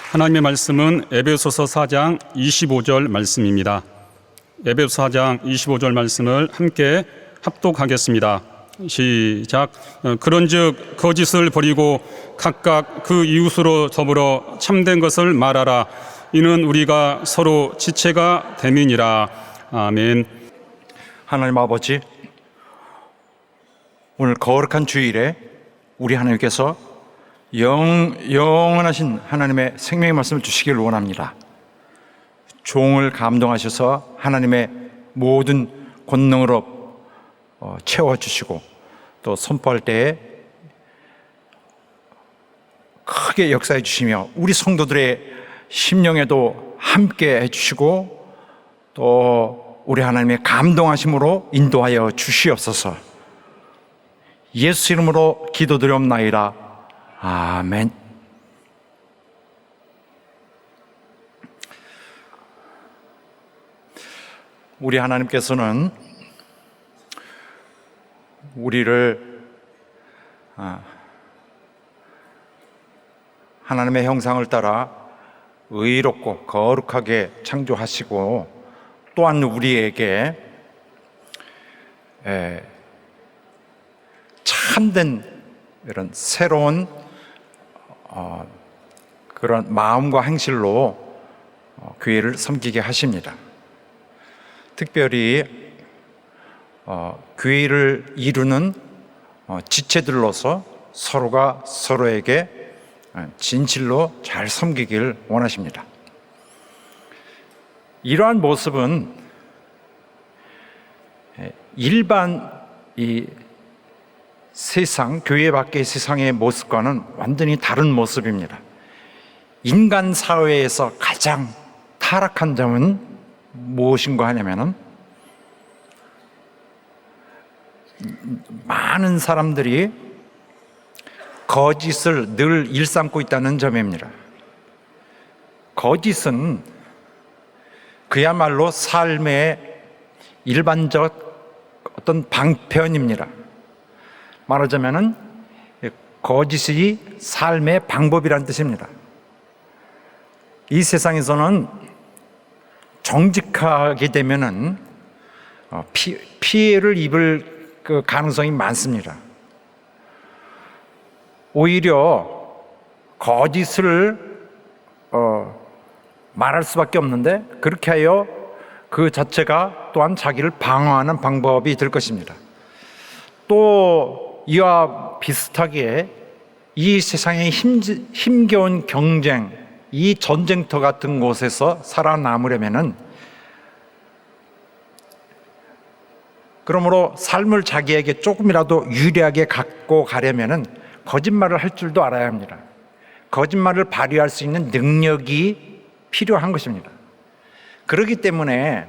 하나님의 말씀은 에베소서 4장 25절 말씀입니다. 에베소서 4장 25절 말씀을 함께 합독하겠습니다. 시작. 그런즉 거짓을 버리고 각각 그 이웃으로 더불어 참된 것을 말하라. 이는 우리가 서로 지체가 됨이니라. 아멘. 하나님 아버지, 오늘 거룩한 주일에 우리 하나님께서 영원하신 하나님의 생명의 말씀을 주시기를 원합니다. 종을 감동하셔서 하나님의 모든 권능으로 채워주시고 또 선포할 때에 크게 역사해 주시며 우리 성도들의 심령에도 함께 해주시고 또 우리 하나님의 감동하심으로 인도하여 주시옵소서. 예수 이름으로 기도드리옵나이다. 아멘. 우리 하나님께서는 우리를 하나님의 형상을 따라 의롭고 거룩하게 창조하시고 또한 우리에게 참된 이런 새로운 그런 마음과 행실로 교회를 섬기게 하십니다. 특별히 교회를 이루는 지체들로서 서로가 서로에게 진실로 잘 섬기길 원하십니다. 이러한 모습은 일반 이 세상, 교회 밖의 세상의 모습과는 완전히 다른 모습입니다. 인간 사회에서 가장 타락한 점은 무엇인가 하냐면은 많은 사람들이 거짓을 늘 일삼고 있다는 점입니다. 거짓은 그야말로 삶의 일반적 어떤 방편입니다. 말하자면은 거짓이 삶의 방법이라는 뜻입니다. 이 세상에서는 정직하게 되면은 피해를 입을 그 가능성이 많습니다. 오히려 거짓을 말할 수밖에 없는데 그렇게 하여 그 자체가 또한 자기를 방어하는 방법이 될 것입니다. 또 이와 비슷하게 이 세상의 힘겨운 경쟁, 이 전쟁터 같은 곳에서 살아남으려면은 그러므로 삶을 자기에게 조금이라도 유리하게 갖고 가려면은 거짓말을 할 줄도 알아야 합니다. 거짓말을 발휘할 수 있는 능력이 필요한 것입니다. 그렇기 때문에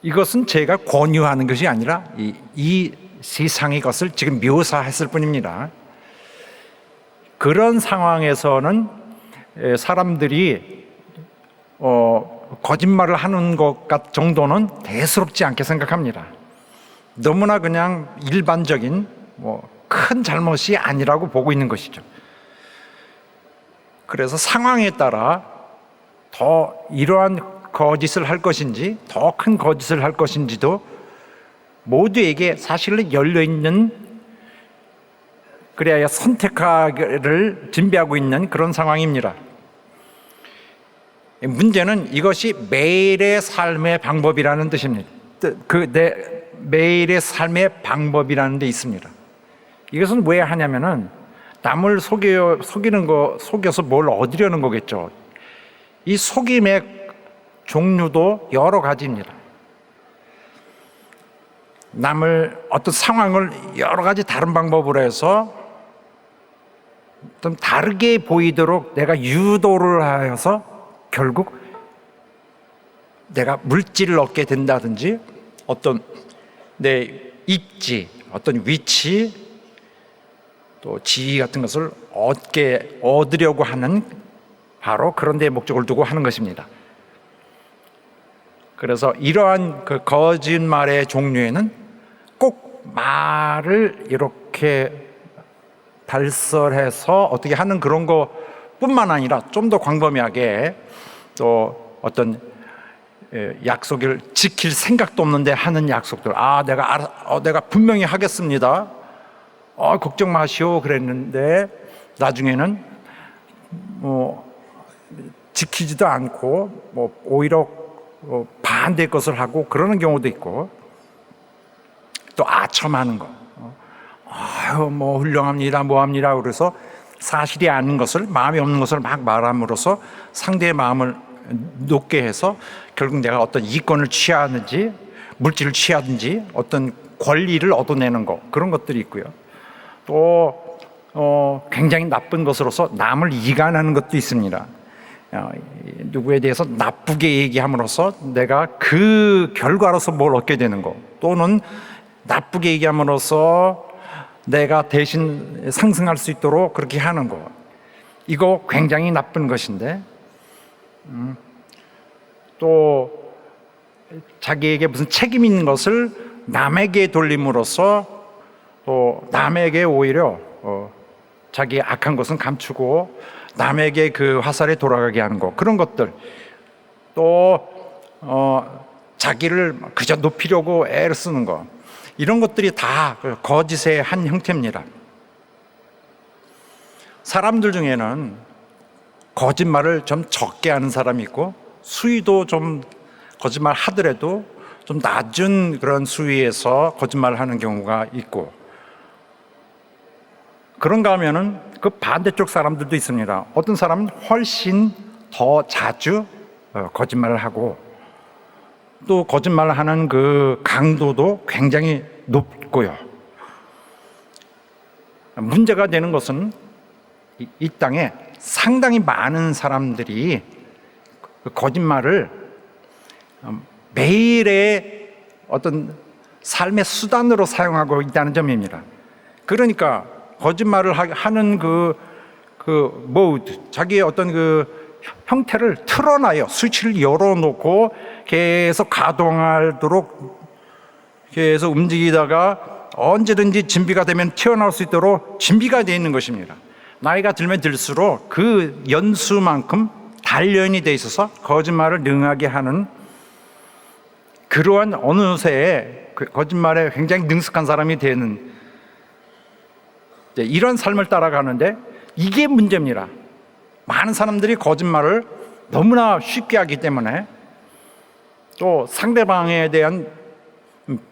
이것은 제가 권유하는 것이 아니라 이 세상의 것을 지금 묘사했을 뿐입니다. 그런 상황에서는 사람들이 거짓말을 하는 것 정도는 대수롭지 않게 생각합니다. 너무나 그냥 일반적인 큰 잘못이 아니라고 보고 있는 것이죠. 그래서 상황에 따라 더 이러한 거짓을 할 것인지 더 큰 거짓을 할 것인지도 모두에게 사실은 열려있는, 그래야 선택하기를 준비하고 있는 그런 상황입니다. 문제는 이것이 매일의 삶의 방법이라는 뜻입니다. 매일의 삶의 방법이라는 데 있습니다. 이것은 왜 하냐면은 남을 속여서 뭘 얻으려는 거겠죠. 이 속임의 종류도 여러 가지입니다. 남을 어떤 상황을 여러 가지 다른 방법으로 해서 좀 다르게 보이도록 내가 유도를 하여서 결국 내가 물질을 얻게 된다든지 어떤 내 입지, 어떤 위치, 또 지위 같은 것을 얻으려고 하는 바로 그런 데 목적을 두고 하는 것입니다. 그래서 이러한 그 거짓말의 종류에는 꼭 말을 이렇게 달설해서 어떻게 하는 그런 것뿐만 아니라 좀 더 광범위하게 또 어떤 약속을 지킬 생각도 없는데 하는 약속들, 내가 분명히 하겠습니다, 걱정 마시오 그랬는데 나중에는 지키지도 않고 오히려 반대 것을 하고 그러는 경우도 있고, 또 아첨하는 거, 훌륭합니다, 뭐합니다, 그래서 사실이 아닌 것을, 마음이 없는 것을 막 말함으로써 상대의 마음을 높게 해서 결국 내가 어떤 이권을 취하든지 물질을 취하든지 어떤 권리를 얻어내는 거, 그런 것들이 있고요. 또 굉장히 나쁜 것으로서 남을 이간하는 것도 있습니다. 누구에 대해서 나쁘게 얘기함으로써 내가 그 결과로서 뭘 얻게 되는 거, 또는 나쁘게 얘기함으로써 내가 대신 상승할 수 있도록 그렇게 하는 거, 이거 굉장히 나쁜 것인데, 또 자기에게 무슨 책임 있는 것을 남에게 돌림으로써 또 남에게 오히려 자기의 악한 것은 감추고 남에게 그 화살에 돌아가게 하는 것, 그런 것들, 또 자기를 그저 높이려고 애를 쓰는 것, 이런 것들이 다 거짓의 한 형태입니다. 사람들 중에는 거짓말을 좀 적게 하는 사람이 있고, 수위도 좀 거짓말 하더라도 좀 낮은 그런 수위에서 거짓말을 하는 경우가 있고, 그런가 하면은 그 반대쪽 사람들도 있습니다. 어떤 사람은 훨씬 더 자주 거짓말을 하고, 또 거짓말을 하는 그 강도도 굉장히 높고요. 문제가 되는 것은 이 땅에 상당히 많은 사람들이 그 거짓말을 매일의 어떤 삶의 수단으로 사용하고 있다는 점입니다. 그러니까 거짓말을 하는 그 모드, 자기의 어떤 그 형태를 틀어놔요. 스위치를 열어놓고 계속 가동하도록 계속 움직이다가 언제든지 준비가 되면 튀어나올 수 있도록 준비가 되어 있는 것입니다. 나이가 들면 들수록 그 연수만큼 단련이 돼 있어서 거짓말을 능하게 하는, 그러한 어느새 거짓말에 굉장히 능숙한 사람이 되는, 이런 삶을 따라가는데 이게 문제입니다. 많은 사람들이 거짓말을 너무나 쉽게 하기 때문에, 또 상대방에 대한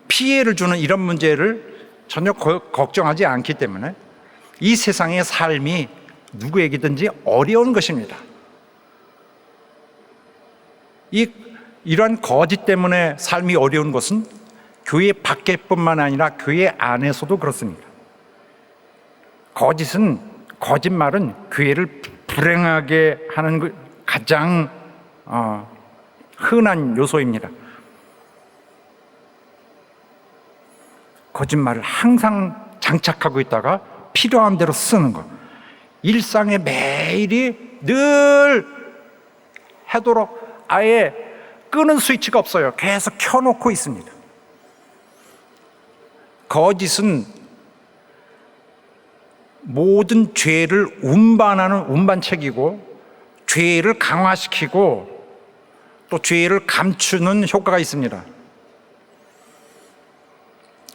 피해를 주는 이런 문제를 전혀 걱정하지 않기 때문에 이 세상의 삶이 누구에게든지 어려운 것입니다. 이러한 거짓 때문에 삶이 어려운 것은 교회 밖에뿐만 아니라 교회 안에서도 그렇습니다. 거짓말은 교회를 불행하게 하는 가장 흔한 요소입니다. 거짓말을 항상 장착하고 있다가 필요한 대로 쓰는 것, 일상의 매일이 늘 하도록 아예 끄는 스위치가 없어요. 계속 켜놓고 있습니다. 거짓은 모든 죄를 운반하는 운반책이고, 죄를 강화시키고 또 죄를 감추는 효과가 있습니다.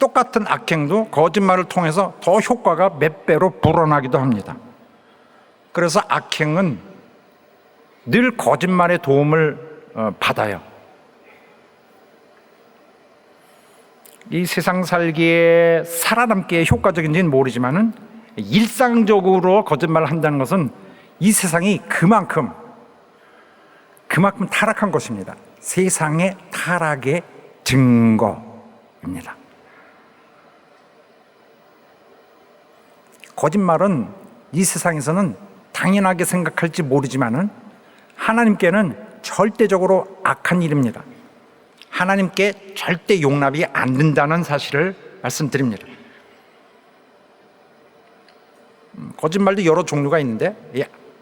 똑같은 악행도 거짓말을 통해서 더 효과가 몇 배로 불어나기도 합니다. 그래서 악행은 늘 거짓말의 도움을 받아요. 이 세상 살기에 살아남기에 효과적인지는 모르지만은 일상적으로 거짓말을 한다는 것은 이 세상이 그만큼 타락한 것입니다. 세상의 타락의 증거입니다. 거짓말은 이 세상에서는 당연하게 생각할지 모르지만은 하나님께는 절대적으로 악한 일입니다. 하나님께 절대 용납이 안 된다는 사실을 말씀드립니다. 거짓말도 여러 종류가 있는데,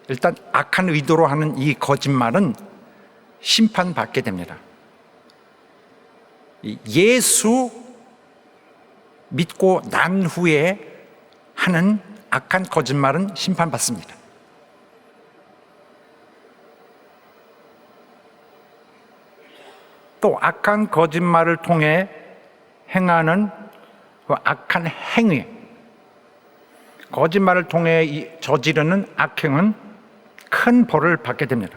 일단 악한 의도로 하는 이 거짓말은 심판받게 됩니다. 예수 믿고 난 후에 하는 악한 거짓말은 심판받습니다. 또 악한 거짓말을 통해 행하는 그 악한 행위, 거짓말을 통해 저지르는 악행은 큰 벌을 받게 됩니다.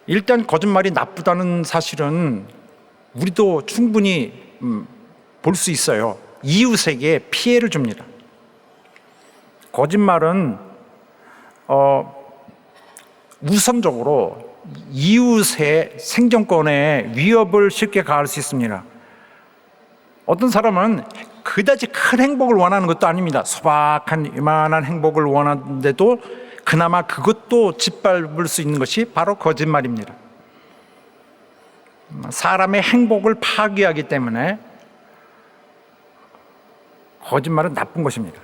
일단 거짓말이 나쁘다는 사실은 우리도 충분히 볼 수 있어요. 이웃에게 피해를 줍니다. 거짓말은 우선적으로 이웃의 생존권에 위협을 쉽게 가할 수 있습니다. 어떤 사람은 그다지 큰 행복을 원하는 것도 아닙니다. 소박한 이만한 행복을 원하는데도 그나마 그것도 짓밟을 수 있는 것이 바로 거짓말입니다. 사람의 행복을 파괴하기 때문에 거짓말은 나쁜 것입니다.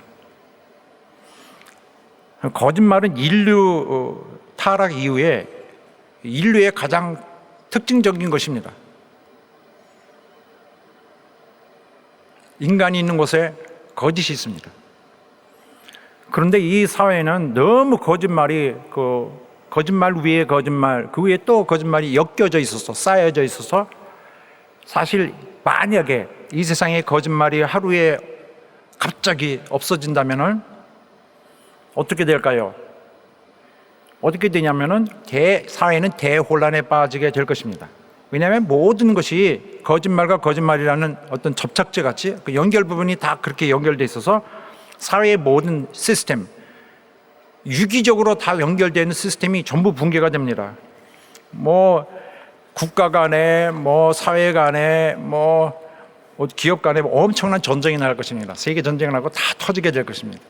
거짓말은 인류 타락 이후에 인류의 가장 특징적인 것입니다. 인간이 있는 곳에 거짓이 있습니다. 그런데 이 사회는 너무 거짓말이 거짓말 위에 거짓말, 그 위에 또 거짓말이 엮여져 있어서 쌓여져 있어서 사실 만약에 이 세상에 거짓말이 하루에 갑자기 없어진다면은 어떻게 될까요? 어떻게 되냐면은 사회는 대혼란에 빠지게 될 것입니다. 왜냐하면 모든 것이 거짓말과 거짓말이라는 어떤 접착제 같이 그 연결 부분이 다 그렇게 연결돼 있어서 사회의 모든 시스템, 유기적으로 다 연결되는 시스템이 전부 붕괴가 됩니다. 뭐 국가 간에, 뭐 사회 간에, 뭐 기업 간에 엄청난 전쟁이 날 것입니다. 세계 전쟁이 나고 다 터지게 될 것입니다.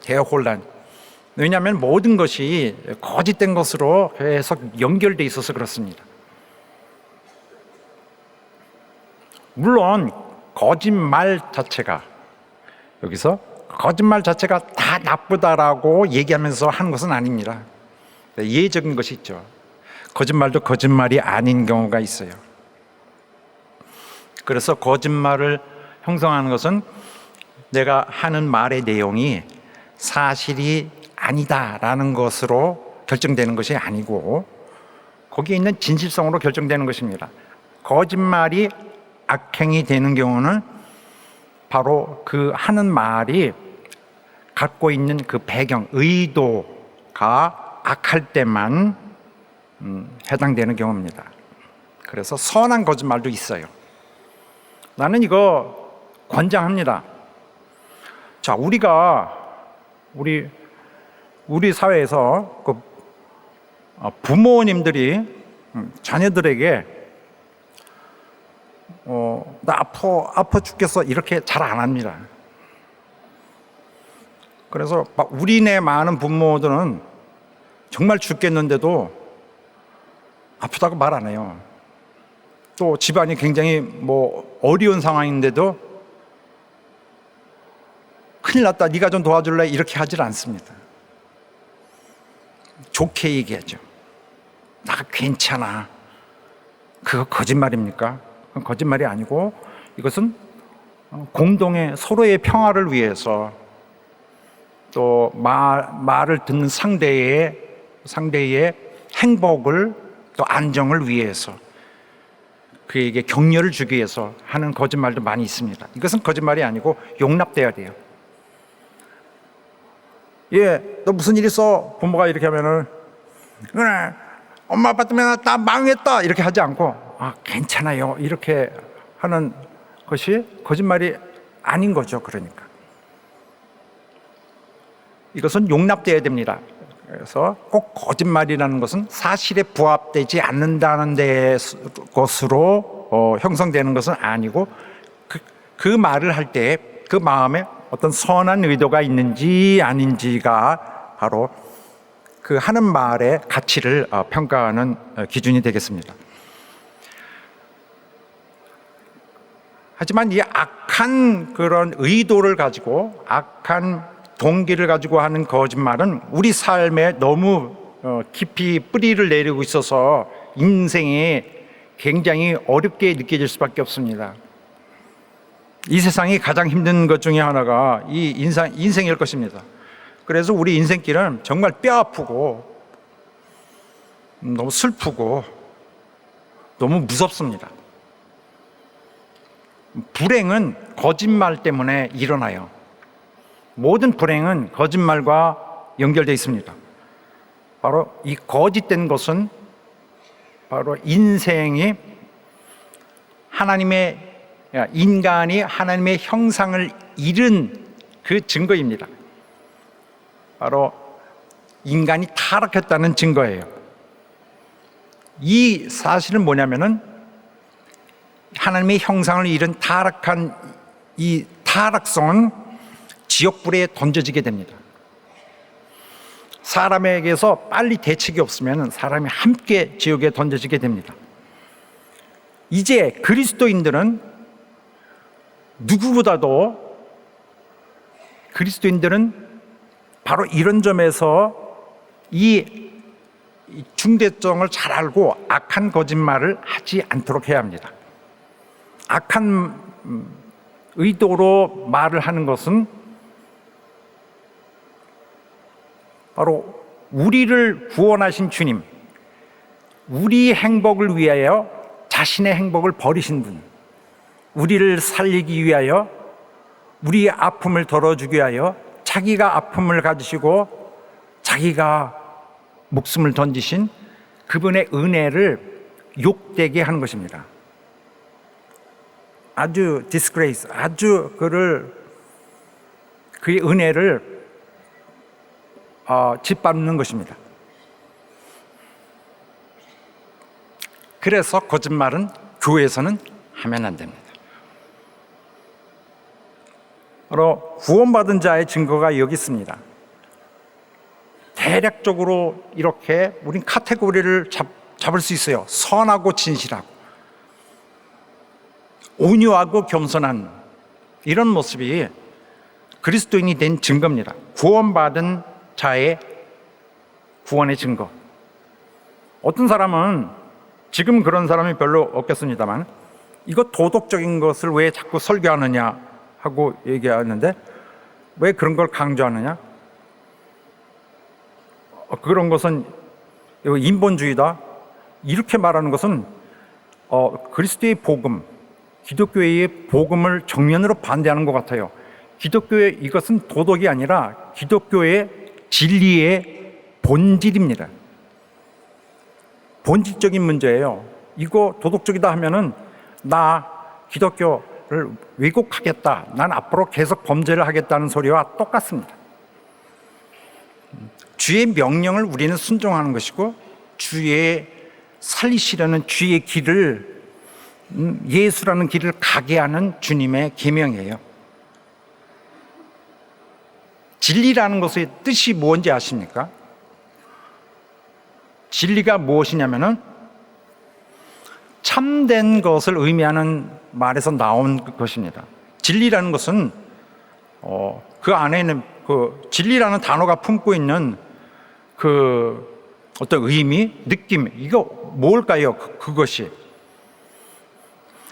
대혼란. 왜냐하면 모든 것이 거짓된 것으로 계속 연결돼 있어서 그렇습니다. 물론 거짓말 자체가 여기서 거짓말 자체가 다 나쁘다라고 얘기하면서 하는 것은 아닙니다. 예외적인 것이 있죠. 거짓말도 거짓말이 아닌 경우가 있어요. 그래서 거짓말을 형성하는 것은 내가 하는 말의 내용이 사실이 아니다라는 것으로 결정되는 것이 아니고 거기에 있는 진실성으로 결정되는 것입니다. 거짓말이 악행이 되는 경우는 바로 그 하는 말이 갖고 있는 그 배경, 의도가 악할 때만 해당되는 경우입니다. 그래서 선한 거짓말도 있어요. 나는 이거 권장합니다. 자, 우리 사회에서 그 부모님들이 자녀들에게 나 아파 죽겠어 이렇게 잘 안 합니다. 그래서 우리네 많은 부모들은 정말 죽겠는데도 아프다고 말 안 해요. 또 집안이 굉장히 어려운 상황인데도 큰일 났다, 네가 좀 도와줄래? 이렇게 하질 않습니다. 좋게 얘기하죠. 나 괜찮아. 그거 거짓말입니까? 그건 거짓말이 아니고 이것은 공동의 서로의 평화를 위해서 또 말을 듣는 상대의 행복을 또 안정을 위해서 그에게 격려를 주기 위해서 하는 거짓말도 많이 있습니다. 이것은 거짓말이 아니고 용납돼야 돼요. 너 무슨 일 있어? 부모가 이렇게 하면은 그래, 엄마 아빠 때문에 나 망했다 이렇게 하지 않고 괜찮아요 이렇게 하는 것이 거짓말이 아닌 거죠. 그러니까 이것은 용납돼야 됩니다. 그래서 꼭 거짓말이라는 것은 사실에 부합되지 않는다는 것으로 형성되는 것은 아니고 그 말을 할 때 그 마음에 어떤 선한 의도가 있는지 아닌지가 바로 그 하는 말의 가치를 평가하는 기준이 되겠습니다. 하지만 이 악한 그런 의도를 가지고 악한 동기를 가지고 하는 거짓말은 우리 삶에 너무 깊이 뿌리를 내리고 있어서 인생에 굉장히 어렵게 느껴질 수밖에 없습니다. 이 세상이 가장 힘든 것 중에 하나가 이 인생일 것입니다. 그래서 우리 인생길은 정말 뼈 아프고 너무 슬프고 너무 무섭습니다. 불행은 거짓말 때문에 일어나요. 모든 불행은 거짓말과 연결되어 있습니다. 바로 이 거짓된 것은 바로 인간이 하나님의 형상을 잃은 그 증거입니다. 바로 인간이 타락했다는 증거예요. 이 사실은 뭐냐면은 하나님의 형상을 잃은 타락한 이 타락성은 지옥불에 던져지게 됩니다. 사람에게서 빨리 대책이 없으면 사람이 함께 지옥에 던져지게 됩니다. 이제 그리스도인들은 바로 이런 점에서 이 중대성을 잘 알고 악한 거짓말을 하지 않도록 해야 합니다. 악한 의도로 말을 하는 것은 바로 우리를 구원하신 주님, 우리 행복을 위하여 자신의 행복을 버리신 분, 우리를 살리기 위하여, 우리의 아픔을 덜어주기 위하여 자기가 아픔을 가지시고 자기가 목숨을 던지신 그분의 은혜를 욕되게 하는 것입니다. 아주 disgrace, 아주 그의 은혜를 짓밟는 것입니다. 그래서 거짓말은 교회에서는 하면 안 됩니다. 바로 구원받은 자의 증거가 여기 있습니다. 대략적으로 이렇게 우린 카테고리를 잡을 수 있어요. 선하고 진실하고 온유하고 겸손한 이런 모습이 그리스도인이 된 증거입니다. 구원받은 자의 구원의 증거. 어떤 사람은 지금 그런 사람이 별로 없겠습니다만 이거 도덕적인 것을 왜 자꾸 설교하느냐 하고 얘기하는데 왜 그런 걸 강조하느냐? 그런 것은 인본주의다 이렇게 말하는 것은 그리스도의 복음, 기독교의 복음을 정면으로 반대하는 것 같아요. 기독교의 이것은 도덕이 아니라 기독교의 진리의 본질입니다. 본질적인 문제예요. 이거 도덕적이다 하면은 나 기독교를 왜곡하겠다, 난 앞으로 계속 범죄를 하겠다는 소리와 똑같습니다. 주의 명령을 우리는 순종하는 것이고 주의 살리시려는 주의 길을 예수라는 길을 가게 하는 주님의 계명이에요. 진리라는 것의 뜻이 뭔지 아십니까? 진리가 무엇이냐면은 참된 것을 의미하는 말에서 나온 것입니다. 진리라는 것은 그 안에는 그 진리라는 단어가 품고 있는 그 어떤 의미, 느낌, 이거 뭘까요? 그것이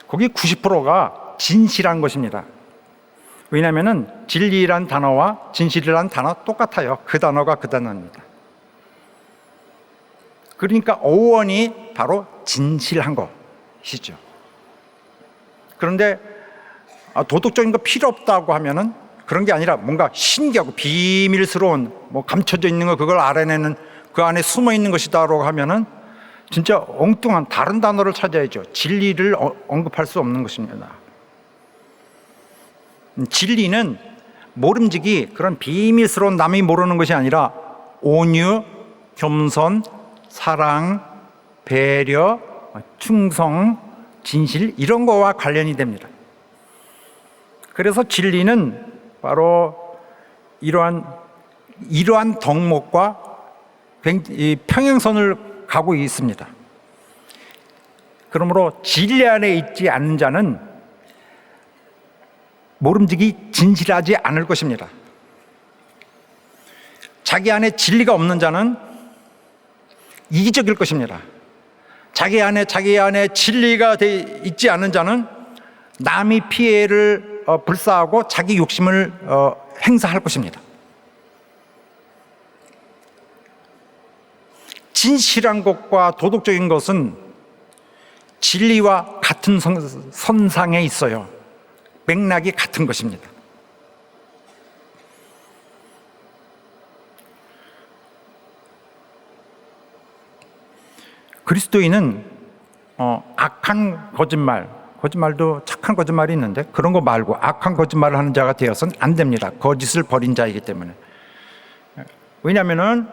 거기 90%가 진실한 것입니다. 왜냐하면은 진리란 단어와 진실이란 단어 똑같아요. 그 단어가 그 단어입니다. 그러니까 어원이 바로 진실한 것이죠. 그런데 도덕적인 거 필요 없다고 하면은 그런 게 아니라 뭔가 신기하고 비밀스러운 감춰져 있는 거 그걸 알아내는 그 안에 숨어 있는 것이다라고 하면은 진짜 엉뚱한 다른 단어를 찾아야죠. 진리를 언급할 수 없는 것입니다. 진리는 모름지기 그런 비밀스러운 남이 모르는 것이 아니라 온유, 겸손, 사랑, 배려, 충성, 진실 이런 거와 관련이 됩니다. 그래서 진리는 바로 이러한 덕목과 평행선을 가고 있습니다. 그러므로 진리 안에 있지 않는 자는 모름지기 진실하지 않을 것입니다. 자기 안에 진리가 없는 자는 이기적일 것입니다. 자기 안에 진리가 있지 않은 자는 남이 피해를 불사하고 자기 욕심을 행사할 것입니다. 진실한 것과 도덕적인 것은 진리와 같은 선상에 있어요. 맥락이 같은 것입니다. 그리스도인은 악한 거짓말도 착한 거짓말이 있는데 그런 거 말고 악한 거짓말을 하는 자가 되어서는 안 됩니다. 거짓을 버린 자이기 때문에. 왜냐하면은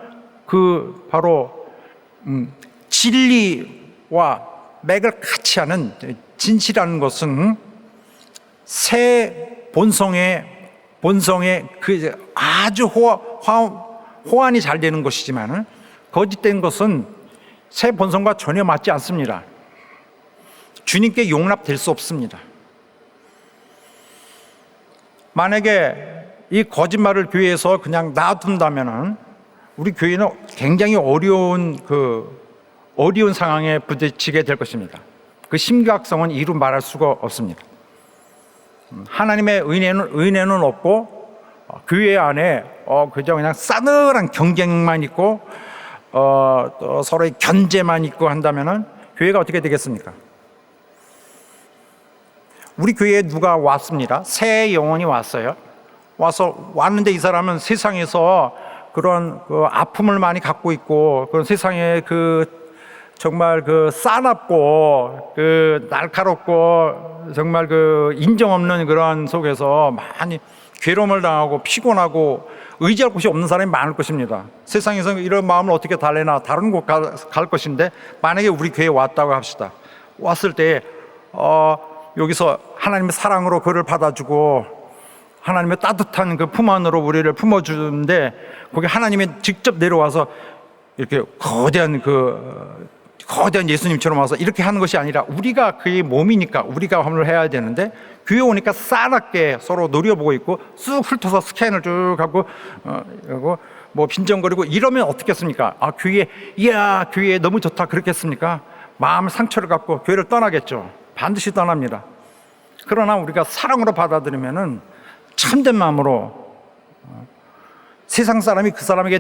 바로 진리와 맥을 같이 하는 진실이라는 것은 새 본성의 그 아주 호환이 잘 되는 것이지만은 거짓된 것은 새 본성과 전혀 맞지 않습니다. 주님께 용납될 수 없습니다. 만약에 이 거짓말을 교회에서 그냥 놔둔다면은 우리 교회는 굉장히 어려운 상황에 부딪히게 될 것입니다. 그 심각성은 이루 말할 수가 없습니다. 하나님의 은혜는 없고 교회 안에 그저 그냥 싸늘한 경쟁만 있고 또 서로의 견제만 있고 한다면은 교회가 어떻게 되겠습니까? 우리 교회에 누가 왔습니다. 새 영혼이 왔어요. 왔는데 이 사람은 세상에서 그런 아픔을 많이 갖고 있고 그런 세상에 정말 싸납고 날카롭고 정말 인정 없는 그런 속에서 많이 괴로움을 당하고 피곤하고 의지할 곳이 없는 사람이 많을 것입니다. 세상에서 이런 마음을 어떻게 달래나 다른 곳 갈 것인데 만약에 우리 교회에 왔다고 합시다. 왔을 때 여기서 하나님의 사랑으로 그를 받아주고 하나님의 따뜻한 그 품 안으로 우리를 품어주는데 거기 하나님이 직접 내려와서 이렇게 거대한 예수님처럼 와서 이렇게 하는 것이 아니라 우리가 그의 몸이니까 우리가 화물을 해야 되는데 교회 오니까 싸납게 서로 노려보고 있고 쑥 훑어서 스캔을 쭉 하고 뭐 빈정거리고 이러면 어떻겠습니까? 교회 너무 좋다 그렇겠습니까? 마음 상처를 갖고 교회를 떠나겠죠. 반드시 떠납니다. 그러나 우리가 사랑으로 받아들이면은 참된 마음으로 세상 사람이 그 사람에게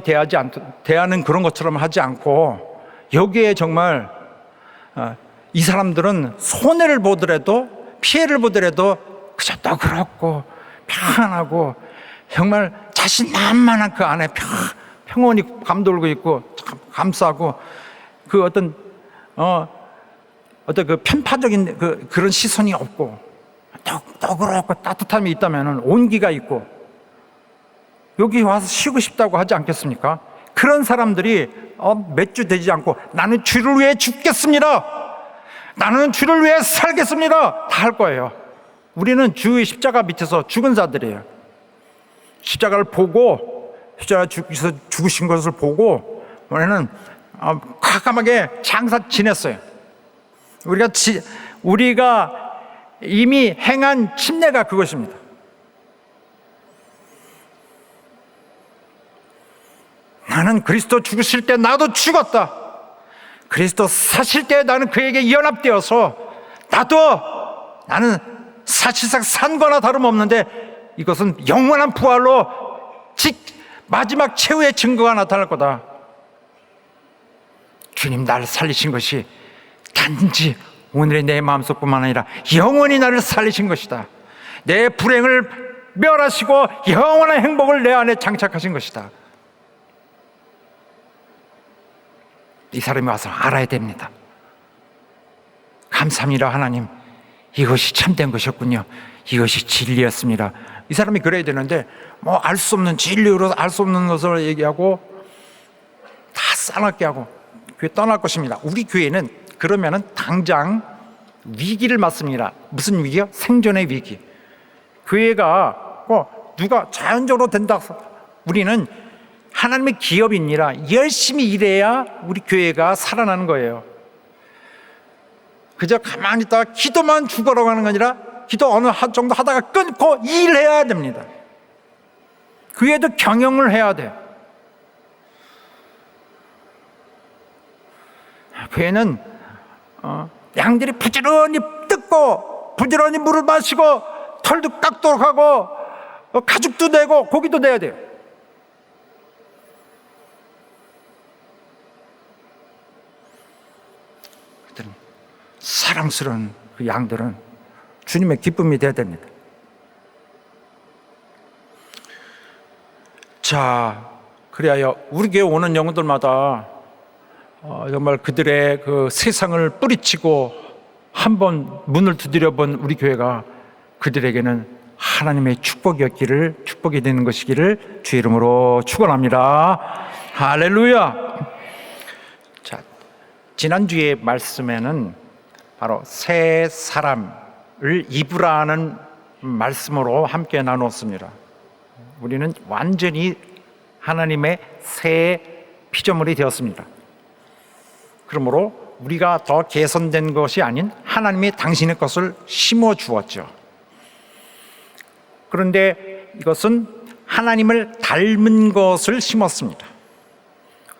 대하는 그런 것처럼 하지 않고 여기에 정말 이 사람들은 손해를 보더라도 피해를 보더라도 그저 너그럽고 평안하고 정말 자신만만한 그 안에 평온이 감돌고 있고 감싸고 어떤 그 편파적인 그런 시선이 없고 너그럽고 따뜻함이 있다면 온기가 있고 여기 와서 쉬고 싶다고 하지 않겠습니까? 그런 사람들이 몇 주 되지 않고 나는 주를 위해 죽겠습니다. 나는 주를 위해 살겠습니다. 다 할 거예요. 우리는 주의 십자가 밑에서 죽은 자들이에요. 십자가를 보고 십자가 죽으신 것을 보고 우리는 과감하게 장사 지냈어요. 우리가 이미 행한 침례가 그것입니다. 나는 그리스도 죽으실 때 나도 죽었다. 그리스도 사실 때 나는 그에게 연합되어서 나는 사실상 산 거나 다름없는데 이것은 영원한 부활로 마지막 최후의 증거가 나타날 거다. 주님 나를 살리신 것이 단지 오늘의 내 마음속뿐만 아니라 영원히 나를 살리신 것이다. 내 불행을 멸하시고 영원한 행복을 내 안에 장착하신 것이다. 이 사람이 와서 알아야 됩니다. 감사합니다 하나님, 이것이 참된 것이었군요. 이것이 진리였습니다. 이 사람이 그래야 되는데 알 수 없는 진리로 알 수 없는 것을 얘기하고 다 싸납게 하고 교회 떠날 것입니다. 우리 교회는 그러면은 당장 위기를 맞습니다. 무슨 위기요? 생존의 위기. 교회가 누가 자연적으로 된다. 우리는 하나님의 기업이니라 열심히 일해야 우리 교회가 살아나는 거예요. 그저 가만히 있다가 기도만 죽어라고 하는 게 아니라 기도 어느 정도 하다가 끊고 일해야 됩니다. 교회도 경영을 해야 돼. 교회는 양들이 부지런히 뜯고 부지런히 물을 마시고 털도 깎도록 하고 가죽도 내고 고기도 내야 돼요. 사랑스러운 그 양들은 주님의 기쁨이 되어야 됩니다. 자, 그리하여 우리 교회 오는 영혼들마다 정말 그들의 그 세상을 뿌리치고 한번 문을 두드려 본 우리 교회가 그들에게는 하나님의 축복이 되는 것이기를 주의 이름으로 축원합니다. 할렐루야. 자, 지난주의 말씀에는 바로 새 사람을 입으라는 말씀으로 함께 나눴습니다. 우리는 완전히 하나님의 새 피조물이 되었습니다. 그러므로 우리가 더 개선된 것이 아닌 하나님이 당신의 것을 심어 주었죠. 그런데 이것은 하나님을 닮은 것을 심었습니다.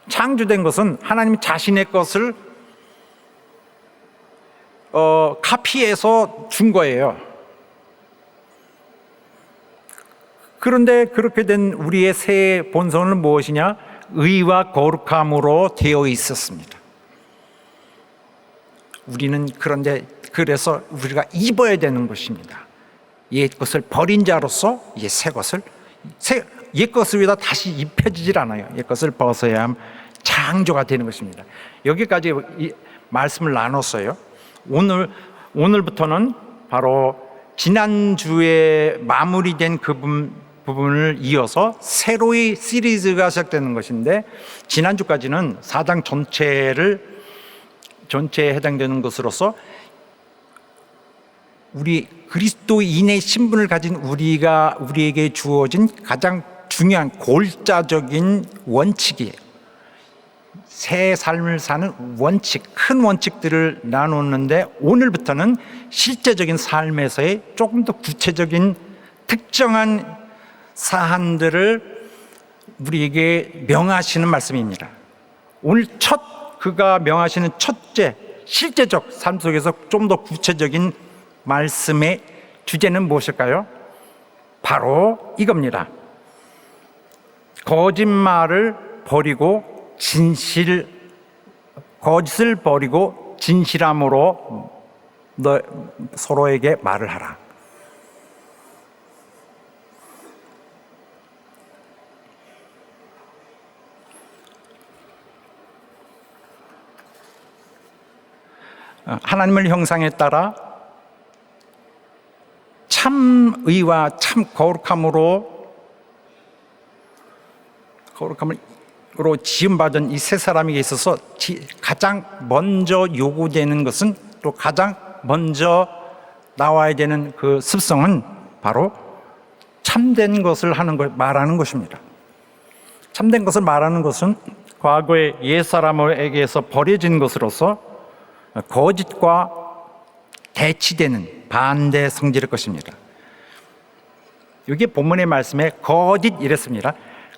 창조된 것은 하나님 자신의 것을 카피해서 준 거예요. 그런데 그렇게 된 우리의 새 본성은 무엇이냐? 의와 거룩함으로 되어 있었습니다. 우리는 그래서 우리가 입어야 되는 것입니다. 옛 것을 버린 자로서 옛 것을 위에다 다시 입혀지질 않아요. 옛 것을 벗어야 창조가 되는 것입니다. 여기까지 이 말씀을 나눴어요. 오늘부터는 바로 지난주에 마무리된 그 부분을 이어서 새로이 시리즈가 시작되는 것인데, 지난주까지는 4장 전체에 해당되는 것으로서 우리 그리스도인의 신분을 가진 우리에게 주어진 가장 중요한 골자적인 원칙이에요. 새 삶을 사는 원칙, 큰 원칙들을 나눴는데, 오늘부터는 실제적인 삶에서의 조금 더 구체적인 특정한 사안들을 우리에게 명하시는 말씀입니다. 오늘 그가 명하시는 첫째 실제적 삶 속에서 좀 더 구체적인 말씀의 주제는 무엇일까요? 바로 이겁니다. 거짓을 버리고 진실함으로 서로에게 말을 하라. 하나님을 형상에 따라 참 의와 참 거룩함으로 지음받은 이 세 사람에게 있어서 가장 먼저 요구되는 것은, 또 가장 먼저 나와야 되는 그 습성은 바로 참된 것을 말하는 것입니다. 참된 것을 말하는 것은 과거의 옛사람에게서 버려진 것으로서 거짓과 대치되는 반대 성질일 것입니다. 여기 본문의 말씀에 거짓 이랬습니다.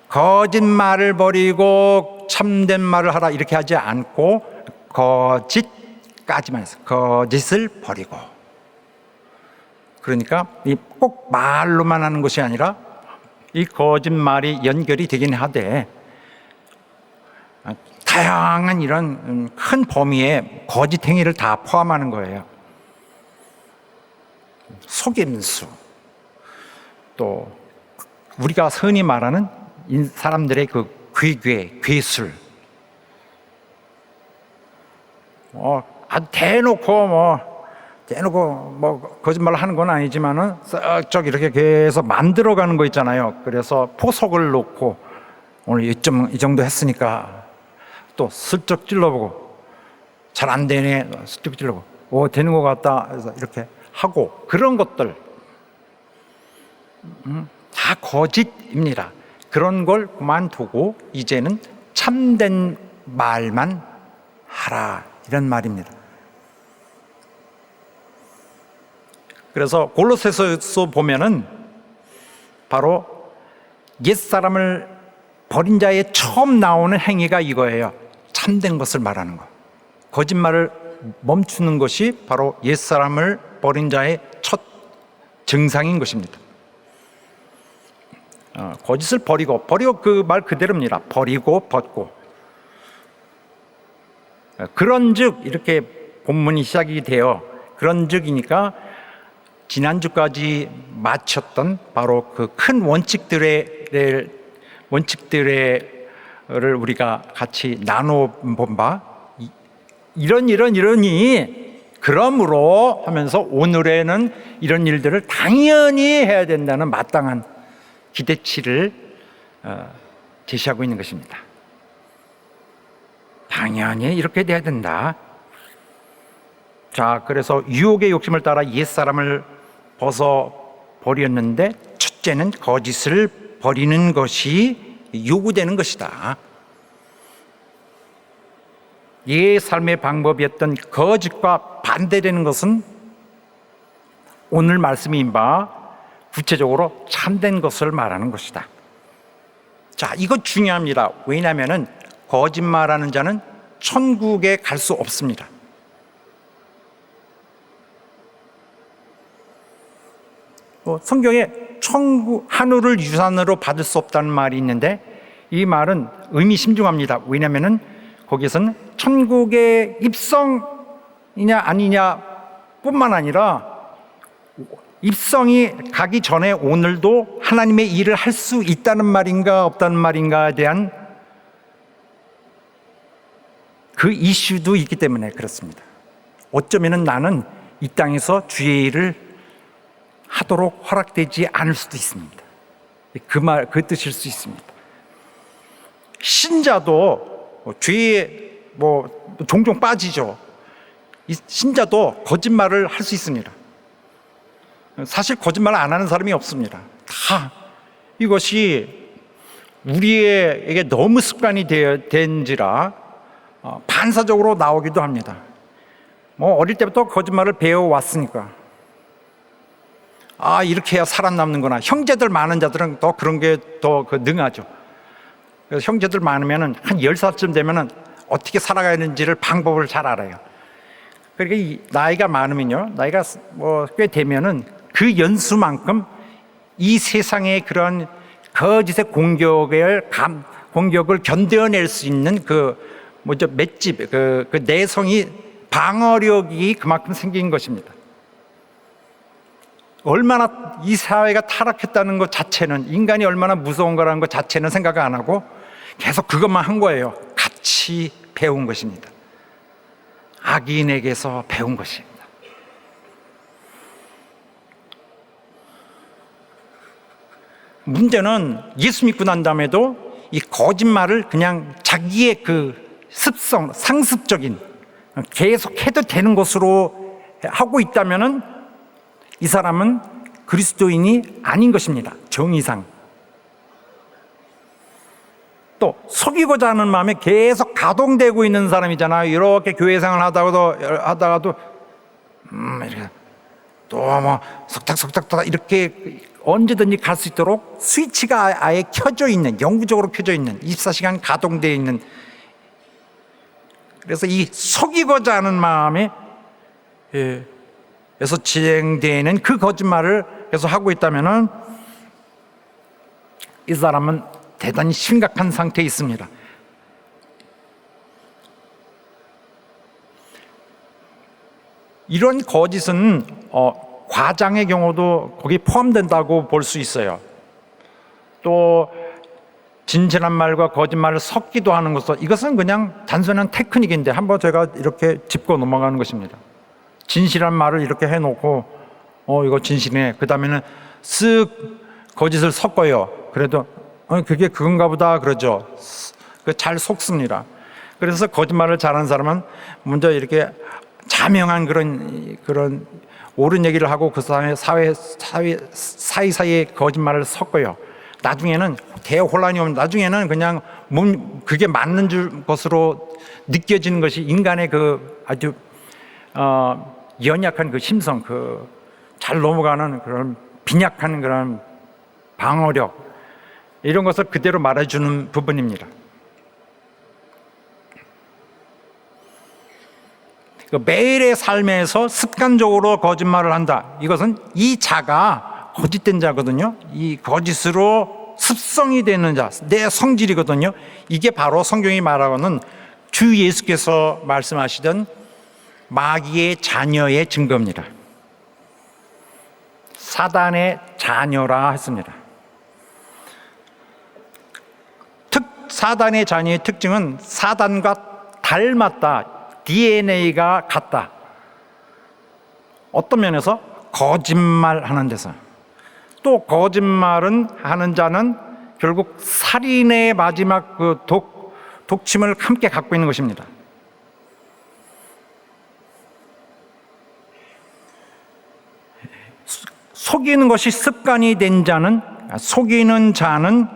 거짓말을 버리고 참된 말을 하라 이렇게 하지 않고 거짓까지만 했어요. 거짓을 버리고. 그러니까 꼭 말로만 하는 것이 아니라 이 거짓말이 연결이 되긴 하되, 다양한 이런 큰 범위의 거짓 행위를 다 포함하는 거예요. 속임수, 또 우리가 흔히 말하는 사람들의 그 괴술, 아주 대놓고 거짓말을 하는 건 아니지만은 썩쩍 이렇게 계속 만들어가는 거 있잖아요. 그래서 포석을 놓고 오늘 이 정도 했으니까 또 슬쩍 찔러보고 잘 안 되네, 슬쩍 찔러보고 되는 것 같다 해서 이렇게 하고, 그런 것들 다 거짓입니다. 그런 걸 그만두고 이제는 참된 말만 하라, 이런 말입니다. 그래서 골로새서 보면은 바로 옛사람을 버린 자의 처음 나오는 행위가 이거예요. 참된 것을 말하는 것. 거짓말을 멈추는 것이 바로 옛사람을 버린 자의 첫 정상인 것입니다. 거짓을 버리고 그 말 그대로입니다. 버리고 벗고. 그런즉 이렇게 본문이 시작이 되어 그런즉이니까 지난주까지 마쳤던 바로 그 큰 원칙들을 우리가 같이 나눠 본 바 이러니 그러므로 하면서 오늘에는 이런 일들을 당연히 해야 된다는 마땅한 기대치를 제시하고 있는 것입니다. 당연히 이렇게 돼야 된다. 자, 그래서 유혹의 욕심을 따라 옛사람을 벗어 버렸는데 첫째는 거짓을 버리는 것이 요구되는 것이다. 옛 삶의 방법이었던 거짓과 반대되는 것은 오늘 말씀인 바 구체적으로 참된 것을 말하는 것이다. 자, 이거 중요합니다. 왜냐하면 거짓말하는 자는 천국에 갈 수 없습니다. 성경에 천국, 하늘을 유산으로 받을 수 없다는 말이 있는데 이 말은 의미심중합니다. 왜냐하면 거기서는 천국의 입성이냐 아니냐 뿐만 아니라 입성이 가기 전에 오늘도 하나님의 일을 할 수 있다는 말인가 없다는 말인가에 대한 그 이슈도 있기 때문에 그렇습니다. 어쩌면 나는 이 땅에서 주의 일을 하도록 허락되지 않을 수도 있습니다. 그 뜻일 수 있습니다. 신자도 죄에 종종 빠지죠. 이 신자도 거짓말을 할 수 있습니다. 사실 거짓말 안 하는 사람이 없습니다. 다 이것이 우리에게 너무 습관이 된지라 반사적으로 나오기도 합니다. 어릴 때부터 거짓말을 배워왔으니까 이렇게 해야 살아남는구나. 형제들 많은 자들은 더 그런 게 더 능하죠. 그래서 형제들 많으면 한 10살쯤 되면 어떻게 살아가야 되는지를 방법을 잘 알아요. 그러니까 나이가 많으면요, 나이가 꽤 되면은 그 연수만큼 이 세상의 그런 거짓의 공격을 견뎌낼 수 있는 맷집, 그 내성이 방어력이 그만큼 생긴 것입니다. 얼마나 이 사회가 타락했다는 것 자체는, 인간이 얼마나 무서운 거라는 것 자체는 생각 안 하고 계속 그것만 한 거예요. 같이 배운 것입니다. 악인에게서 배운 것입니다. 문제는 예수 믿고 난 다음에도 이 거짓말을 그냥 자기의 그 습성, 상습적인 계속 해도 되는 것으로 하고 있다면은 이 사람은 그리스도인이 아닌 것입니다. 정의상. 또 속이고자 하는 마음에 계속 가동되고 있는 사람이잖아요. 이렇게 교회 생활 하다가도 이렇게 또 속닥속닥 이렇게 언제든지 갈 수 있도록 스위치가 아예 켜져 있는, 영구적으로 켜져 있는, 24시간 가동되어 있는, 그래서 이 속이고자 하는 마음에 에서 진행되는 그 거짓말을 계속 하고 있다면은 이 사람은 대단히 심각한 상태에 있습니다. 이런 거짓은 과장의 경우도 거기 포함된다고 볼 수 있어요. 또 진실한 말과 거짓말을 섞기도 하는 것은, 이것은 그냥 단순한 테크닉인데 한번 제가 이렇게 짚고 넘어가는 것입니다. 진실한 말을 이렇게 해놓고 이거 진실이네. 그 다음에는 쓱 거짓을 섞어요. 그래도 그게 그건가 보다 그러죠. 잘 속습니다. 그래서 거짓말을 잘하는 사람은 먼저 이렇게 자명한 그런 옳은 얘기를 하고 그 다음에 사이사이에 거짓말을 섞어요. 나중에는 대혼란이 오면 나중에는 그냥 그게 맞는 것으로 느껴지는 것이 인간의 그 아주 연약한 그 심성, 잘 넘어가는 그런 빈약한 그런 방어력, 이런 것을 그대로 말해주는 부분입니다. 매일의 삶에서 습관적으로 거짓말을 한다. 이것은 이 자가 거짓된 자거든요. 이 거짓으로 습성이 되는 자, 내 성질이거든요. 이게 바로 성경이 말하고는 주 예수께서 말씀하시던 마귀의 자녀의 증거입니다. 사단의 자녀라 했습니다. 사단의 자녀의 특징은 사단과 닮았다. DNA가 같다. 어떤 면에서 거짓말하는 데서, 또 거짓말은 하는 자는 결국 살인의 마지막 그 독침을 함께 갖고 있는 것입니다. 속이는 것이 습관이 된 자는, 속이는 자는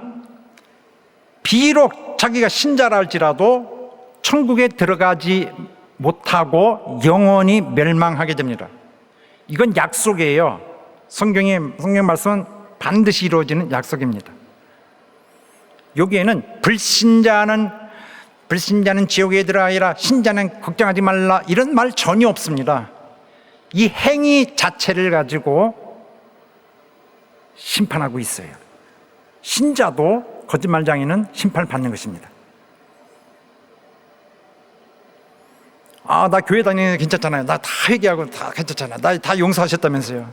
비록 자기가 신자라 할지라도 천국에 들어가지 못하고 영원히 멸망하게 됩니다. 이건 약속이에요. 성경 말씀은 반드시 이루어지는 약속입니다. 여기에는 불신자는 지옥에 들어가리라, 신자는 걱정하지 말라, 이런 말 전혀 없습니다. 이 행위 자체를 가지고 심판하고 있어요. 신자도 거짓말장애는 심판을 받는 것입니다. 나 교회 다니는 게 괜찮잖아요. 나 다 회개하고 다 괜찮잖아요. 나 다 용서하셨다면서요.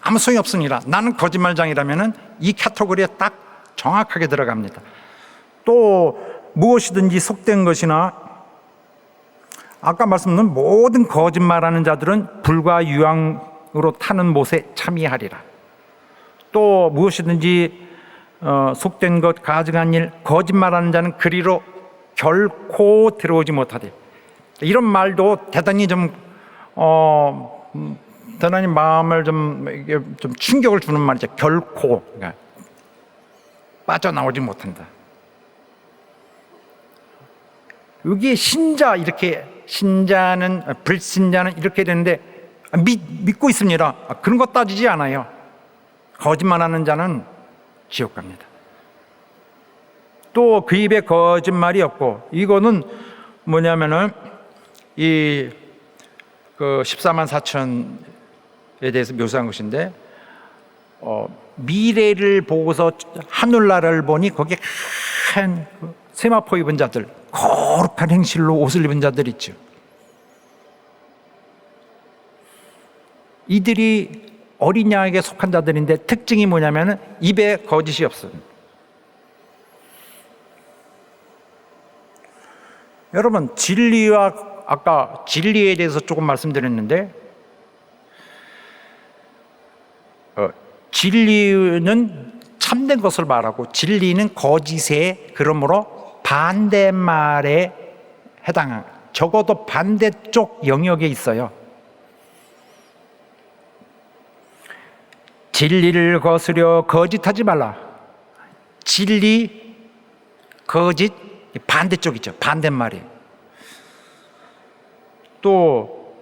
아무 소용이 없습니다. 나는 거짓말장이라면 이 카테고리에 딱 정확하게 들어갑니다. 또 무엇이든지 속된 것이나, 아까 말씀드린 모든 거짓말하는 자들은 불과 유황으로 타는 못에 참여하리라. 또 무엇이든지 속된 것, 가증한 일, 거짓말하는 자는 그리로 결코 들어오지 못하되. 이런 말도 대단히 대단히 마음을 좀 충격을 주는 말이죠. 결코, 그러니까 빠져나오지 못한다. 여기에 신자는 불신자는 이렇게 되는데 믿고 있습니다. 그런 거 따지지 않아요. 거짓말하는 자는 지옥 갑니다. 또 그 입에 거짓말이 없고, 이거는 뭐냐면은 이 14만 4천에 대해서 묘사한 것인데, 미래를 보고서 하늘나라를 보니 거기에 큰 세마포 입은 자들, 거룩한 행실로 옷을 입은 자들 있죠. 이들이 어린 양에게 속한 자들인데 특징이 뭐냐면 입에 거짓이 없습니다. 여러분, 아까 진리에 대해서 조금 말씀드렸는데, 진리는 참된 것을 말하고 진리는 거짓에, 그러므로 반대말에 해당한, 적어도 반대쪽 영역에 있어요. 진리를 거스려 거짓하지 말라. 진리, 거짓, 반대쪽이죠. 반대말이에요. 또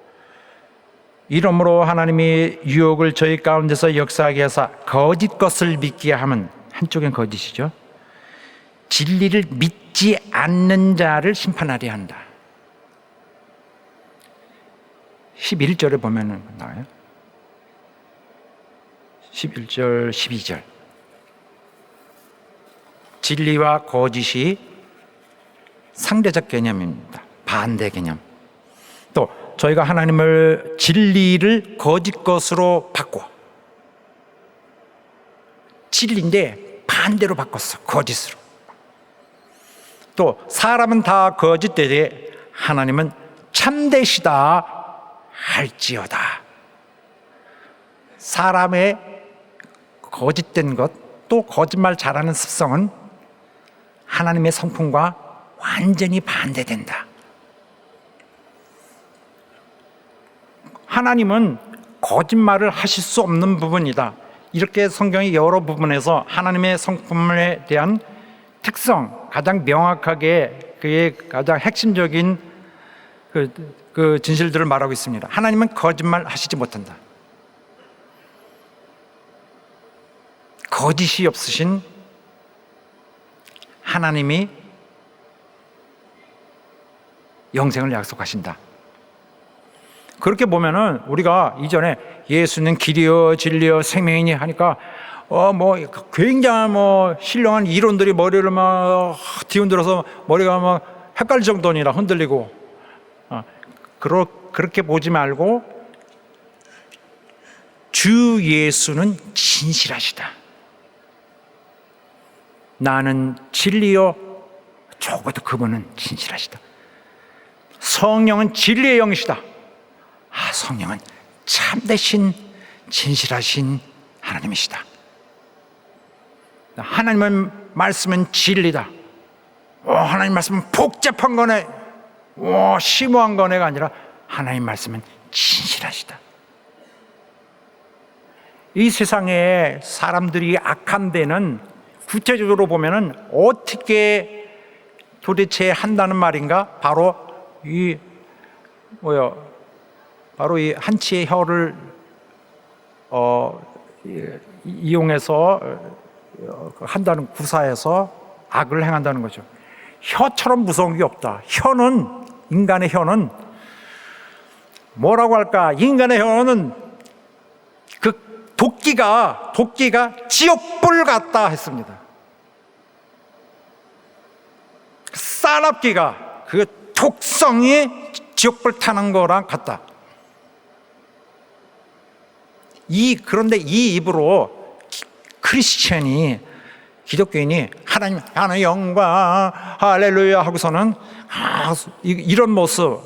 이러므로 하나님이 유혹을 저희 가운데서 역사하게 하사 거짓 것을 믿게 하면, 한쪽엔 거짓이죠. 진리를 믿지 않는 자를 심판하려 한다. 11절에 보면 나와요. 11절, 12절. 진리와 거짓이 상대적 개념입니다. 반대 개념. 또 저희가 하나님을, 진리를 거짓 것으로 바꿔. 진리인데 반대로 바꿨어. 거짓으로. 또 사람은 다 거짓되되 하나님은 참되시다 할지어다. 사람의 거짓된 것, 또 거짓말 잘하는 습성은 하나님의 성품과 완전히 반대된다. 하나님은 거짓말을 하실 수 없는 부분이다. 이렇게 성경의 여러 부분에서 하나님의 성품에 대한 특성, 가장 명확하게 그의 가장 핵심적인 그 진실들을 말하고 있습니다. 하나님은 거짓말 하시지 못한다. 거짓이 없으신 하나님이 영생을 약속하신다. 그렇게 보면은 우리가 이전에 예수는 길이요 진리요 생명이니 하니까 뭐 굉장한 뭐 신령한 이론들이 머리를 막 뒤흔들어서 머리가 막 헷갈릴 정도니라 흔들리고, 그렇게 보지 말고 주 예수는 진실하시다. 나는 진리요, 적어도 그분은 진실하시다. 성령은 진리의 영이시다. 성령은 참되신 진실하신 하나님이시다. 하나님의 말씀은 진리다. 하나님 말씀은 복잡한 거네, 심오한 거네가 아니라 하나님 말씀은 진실하시다. 이 세상에 사람들이 악한 데는 구체적으로 보면은 어떻게 도대체 한다는 말인가? 바로 이 한치의 혀를 이용해서 한다는, 구사해서 악을 행한다는 거죠. 혀처럼 무서운 게 없다. 인간의 혀는 뭐라고 할까? 인간의 혀는 그 도끼가 지옥불 같다 했습니다. 싸납기가 그 톡성이 지옥불 타는 거랑 같다. 그런데 이 입으로 크리스천이, 기독교인이 하나님의 영광 할렐루야 하고서는 이런 모습,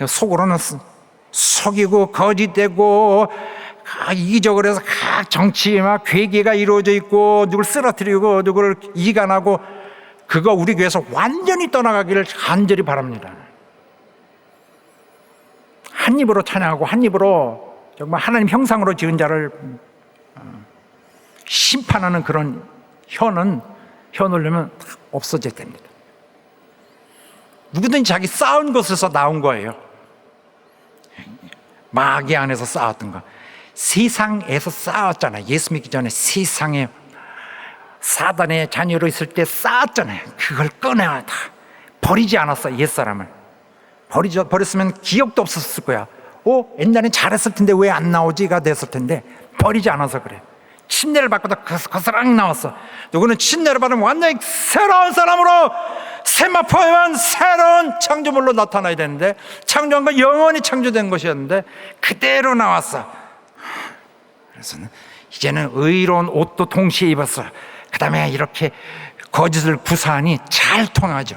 속으로는 속이고 거짓되고 이기적으로 해서 정치 막 괴계가 이루어져 있고 누굴 쓰러뜨리고 누구를 이간하고, 그거 우리 교회에서 완전히 떠나가기를 간절히 바랍니다. 한 입으로 찬양하고 한 입으로 정말 하나님 형상으로 지은 자를 심판하는 그런 혀놓으려면 없어져야 됩니다. 누구든지 자기 쌓은 것에서 나온 거예요. 마귀 안에서 쌓았던 거, 세상에서 쌓았잖아요. 예수 믿기 전에 세상에 사단의 자녀로 있을 때 쌓았잖아요. 그걸 꺼내야 다 버리지 않았어. 옛사람을 버렸으면 기억도 없었을 거야. 옛날엔 잘했을 텐데 왜 안 나오지가 됐을 텐데 버리지 않아서 그래. 침례를 받고도 거스랑이 나왔어. 누구는 침례를 받으면 완전히 새로운 사람으로, 세마포에만 새로운 창조물로 나타나야 되는데, 창조한 건 영원히 창조된 것이었는데 그대로 나왔어. 그래서 이제는 의로운 옷도 동시에 입었어. 그 다음에 이렇게 거짓을 구사하니 잘 통하죠.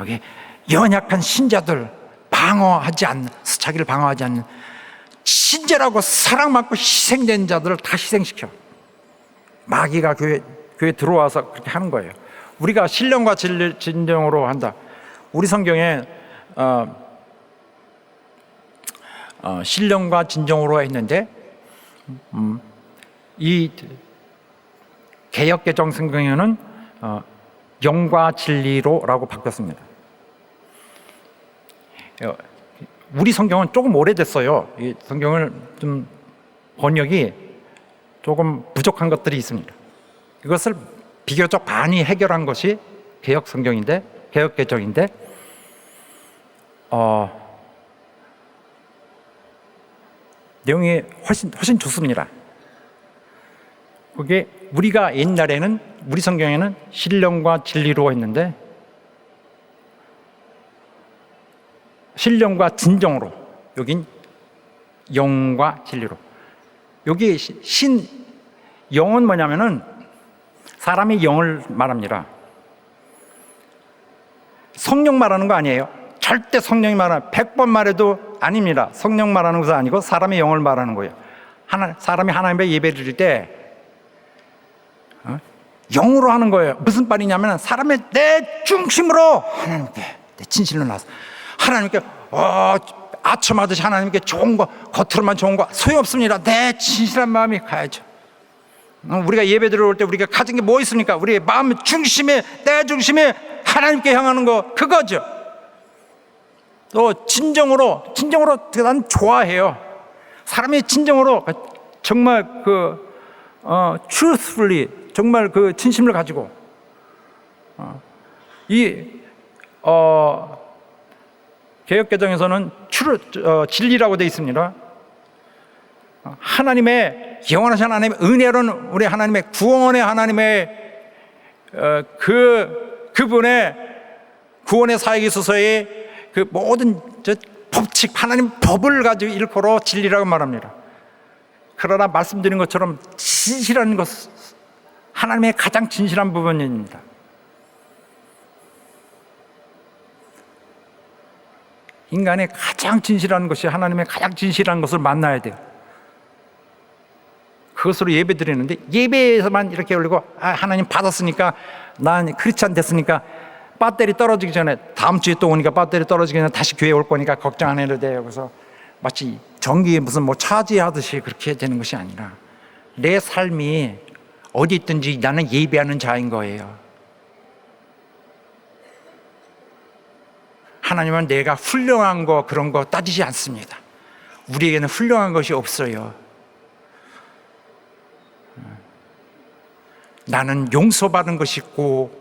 여기 연약한 신자들, 자기를 방어하지 않는 친절하고 사랑받고 희생된 자들을 다 희생시켜. 마귀가 교회 들어와서 그렇게 하는 거예요. 우리가 신령과 진정으로 한다. 우리 성경에 신령과 진정으로 했는데, 이 개역개정 성경에는 영과 진리로라고 바뀌었습니다. 우리 성경은 조금 오래됐어요. 이 성경을 좀 번역이 조금 부족한 것들이 있습니다. 이것을 비교적 많이 해결한 것이 개역 성경인데, 개역 개정인데, 내용이 훨씬 좋습니다. 그게 우리가 옛날에는, 우리 성경에는 신령과 진리로 했는데, 신령과 진정으로, 여긴 영과 진리로. 여기 영은 뭐냐면은 사람의 영을 말합니다. 성령 말하는 거 아니에요. 절대 성령이 말하는, 100번 말해도 아닙니다. 성령 말하는 것은 아니고 사람의 영을 말하는 거예요. 사람이 하나님의 예배를 드릴 때 영으로 하는 거예요. 무슨 말이냐면, 사람의 내 중심으로 하나님께 내 진실로 나서 하나님께 아첨하듯이 하나님께 좋은 거, 겉으로만 좋은 거 소용없습니다. 내 진실한 마음이 가야죠. 우리가 예배 들어올 때 우리가 가진 게 뭐 있습니까? 우리의 마음 중심에, 내 중심에 하나님께 향하는 거, 그거죠. 또 진정으로 난 좋아해요. 사람이 진정으로 정말 truthfully, 정말 그 진심을 가지고 개역개정에서는 진리라고 되어 있습니다. 하나님의 영원하신 하나님의 은혜로운 우리 하나님의 구원의 하나님의 그분의 구원의 사역에 있어서의 그 모든 법칙, 하나님 법을 가지고 일컬어 진리라고 말합니다. 그러나 말씀드린 것처럼 진실한 것, 하나님의 가장 진실한 부분입니다. 인간의 가장 진실한 것이 하나님의 가장 진실한 것을 만나야 돼요. 그것으로 예배 드리는데 예배에서만 이렇게 올리고 하나님 받았으니까 난 크리스찬 됐으니까 배터리 떨어지기 전에 다음 주에 또 오니까 배터리 떨어지기 전에 다시 교회 올 거니까 걱정 안 해도 돼요. 그래서 마치 전기에 무슨 뭐 차지하듯이 그렇게 되는 것이 아니라 내 삶이 어디 있든지 나는 예배하는 자인 거예요. 하나님은 내가 훌륭한 거 그런 거 따지지 않습니다. 우리에게는 훌륭한 것이 없어요. 나는 용서받은 것이 있고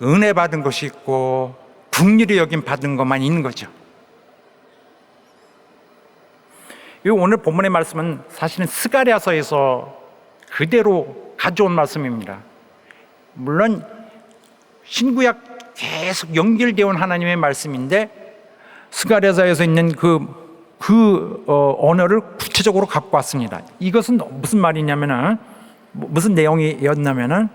은혜 받은 것이 있고 긍휼히 여김 받은 것만 있는 거죠. 오늘 본문의 말씀은 사실은 스가랴서에서 그대로 가져온 말씀입니다. 물론 신구약 계속 연결되어 온 하나님의 말씀인데 스가랴서에서 있는 그 언어를 구체적으로 갖고 왔습니다. 이것은 무슨 말이냐면은 무슨 내용이었냐면은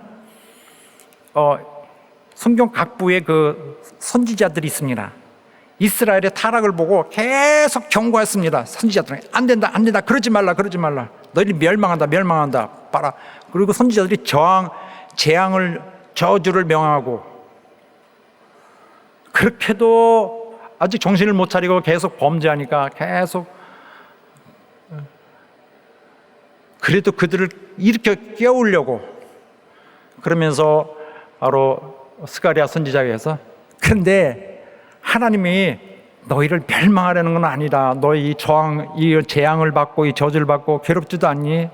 성경 각부의 그 선지자들이 있습니다. 이스라엘의 타락을 보고 계속 경고했습니다. 선지자들은 안 된다, 안 된다, 그러지 말라, 그러지 말라. 너희들 멸망한다, 멸망한다. 봐라. 그리고 선지자들이 재앙을 저주를 명하고 그렇게도 아직 정신을 못 차리고 계속 범죄하니까 계속 그래도 그들을 일으켜 깨우려고 그러면서 바로 스가랴 선지자에서 그런데 하나님이 너희를 멸망하려는 건 아니다. 너희 이 재앙을 받고 이 저주를 받고 괴롭지도 않니?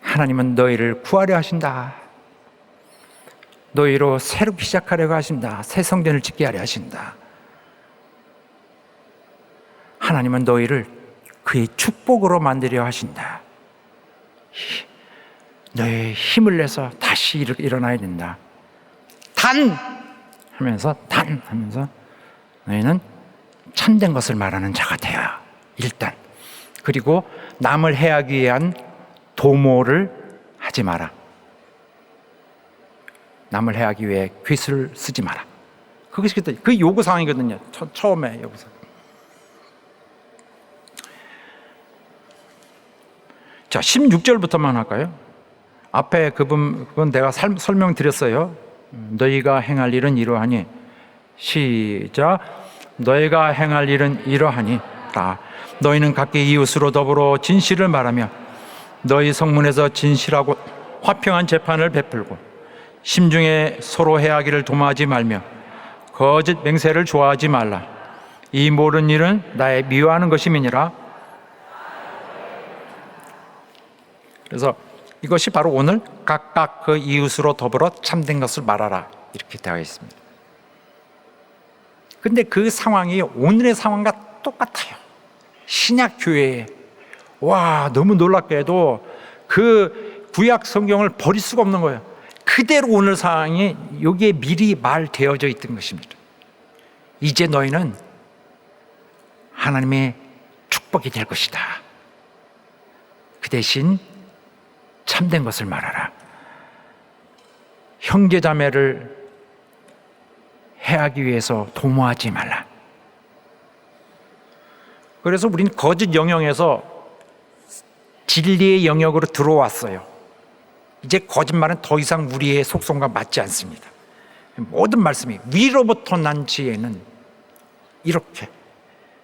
하나님은 너희를 구하려 하신다. 너희로 새롭게 시작하려고 하신다. 새 성전을 짓게 하려 하신다. 하나님은 너희를 그의 축복으로 만들려 하신다. 너의 힘을 내서 다시 일어나야 된다. 하면서 너희는 참된 것을 말하는 자가 되어야 일단. 그리고 남을 해하기 위한 도모를 하지 마라. 남을 해하기 위해 귀를 쓰지 마라. 그것이 그 요구 사항이거든요. 처음에 요구 사항. 자, 16절부터만 할까요? 앞에 그건 내가 설명드렸어요. 너희가 행할 일은 이러하니 시작. 너희가 행할 일은 이러하니 너희는 각기 이웃으로 더불어 진실을 말하며 너희 성문에서 진실하고 화평한 재판을 베풀고 심중에 서로 해하기를 도모하지 말며 거짓 맹세를 좋아하지 말라. 이 모든 일은 나의 미워하는 것임이니라. 그래서 이것이 바로 오늘 각각 그 이웃으로 더불어 참된 것을 말하라 이렇게 되어 있습니다. 근데 그 상황이 오늘의 상황과 똑같아요. 신약 교회에 너무 놀랍게도 그 구약 성경을 버릴 수가 없는 거예요. 그대로 오늘 상황이 여기에 미리 말되어져 있던 것입니다. 이제 너희는 하나님의 축복이 될 것이다. 그 대신 참된 것을 말하라. 형제자매를 해하기 위해서 도모하지 말라. 그래서 우리는 거짓 영역에서 진리의 영역으로 들어왔어요. 이제 거짓말은 더 이상 우리의 속성과 맞지 않습니다. 모든 말씀이 위로부터 난 지혜는 이렇게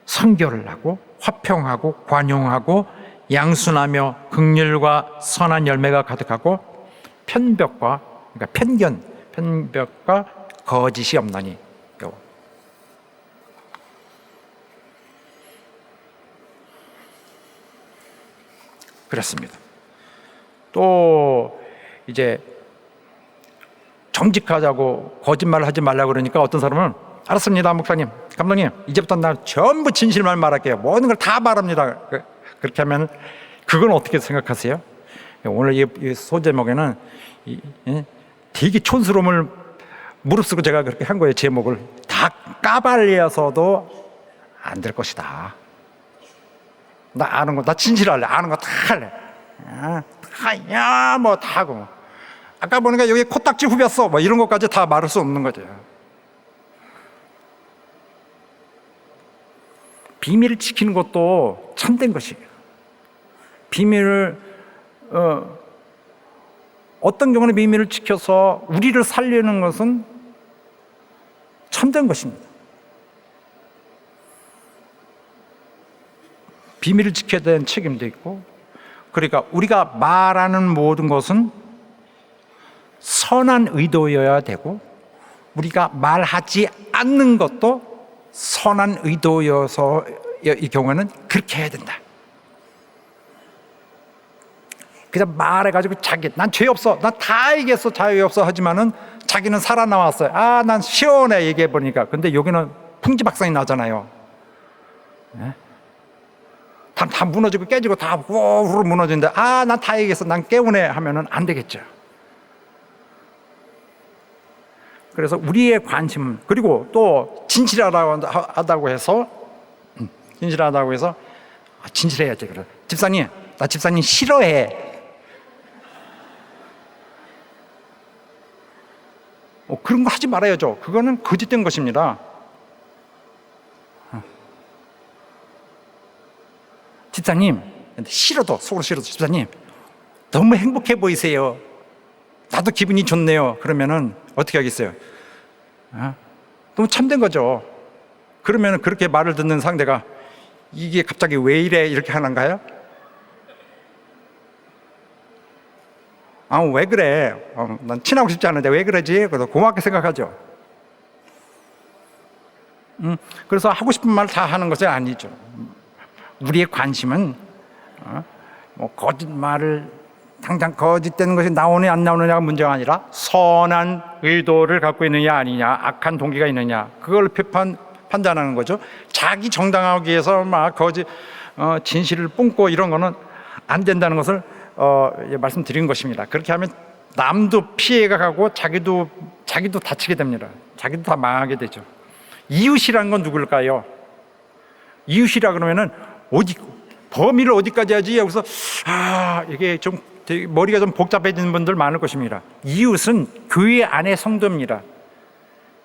선결을 하고 화평하고 관용하고 양순하며 긍휼과 선한 열매가 가득하고 편벽과 편견과 거짓이 없나니. 그렇습니다. 또 이제 정직하자고 거짓말을 하지 말라고 그러니까 어떤 사람은 알았습니다, 목사님, 감독님. 이제부터 나 전부 진실만 말할게요. 모든 걸 다 말합니다. 그렇게 하면 그건 어떻게 생각하세요? 오늘 이 소제목에는 되게 촌스러움을 무릅쓰고 제가 그렇게 한 거예요. 제목을 다 까발려서도 안 될 것이다. 나 아는 거, 나 진실할래. 아는 거 다 할래. 뭐 다 하고. 아까 보니까 여기 코딱지 후볐어. 뭐 이런 것까지 다 말할 수 없는 거죠. 비밀을 지키는 것도 참된 것이에요. 비밀을 어떤 경우는 비밀을 지켜서 우리를 살리는 것은 참된 것입니다. 비밀을 지켜야 되는 책임도 있고, 그러니까 우리가 말하는 모든 것은 선한 의도여야 되고, 우리가 말하지 않는 것도 선한 의도여서 이 경우에는 그렇게 해야 된다. 그냥 말해가지고 자기 난 죄 없어, 난 다 얘기했어, 자유 없어 하지만은 자기는 살아나왔어요. 난 시원해 얘기해 보니까. 근데 여기는 풍지박산이 나잖아요. 네? 다 무너지고 깨지고 다 후루 무너지는데 난 다 얘기했어, 난 깨우네 하면은 안 되겠죠. 그래서 우리의 관심, 그리고 또 진실하다고 해서 진실해야지. 그래, 집사님, 나 집사님 싫어해. 그런 거 하지 말아야죠. 그거는 거짓된 것입니다. 집사님, 싫어도, 속으로 싫어도, 집사님 너무 행복해 보이세요. 나도 기분이 좋네요. 그러면은 어떻게 하겠어요? 너무 참된 거죠. 그러면은 그렇게 말을 듣는 상대가 이게 갑자기 왜 이래 이렇게 하는가요? 왜 그래? 난 친하고 싶지 않은데 왜 그러지? 그래서 고맙게 생각하죠. 그래서 하고 싶은 말 다 하는 것은 아니죠. 우리의 관심은 거짓말을 당장 거짓되는 것이 나오느냐 안 나오느냐가 문제가 아니라 선한 의도를 갖고 있느냐 아니냐, 악한 동기가 있느냐, 그걸 판단하는 거죠. 자기 정당하기 위해서 막 진실을 뿜고 이런 거는 안 된다는 것을 말씀드린 것입니다. 그렇게 하면 남도 피해가 가고 자기도 다치게 됩니다. 자기도 다 망하게 되죠. 이웃이란 건 누굴까요? 이웃이라 그러면은 범위를 어디까지 하지? 여기서 이게 좀 되게 머리가 좀 복잡해지는 분들 많을 것입니다. 이웃은 교회 안의 성도입니다.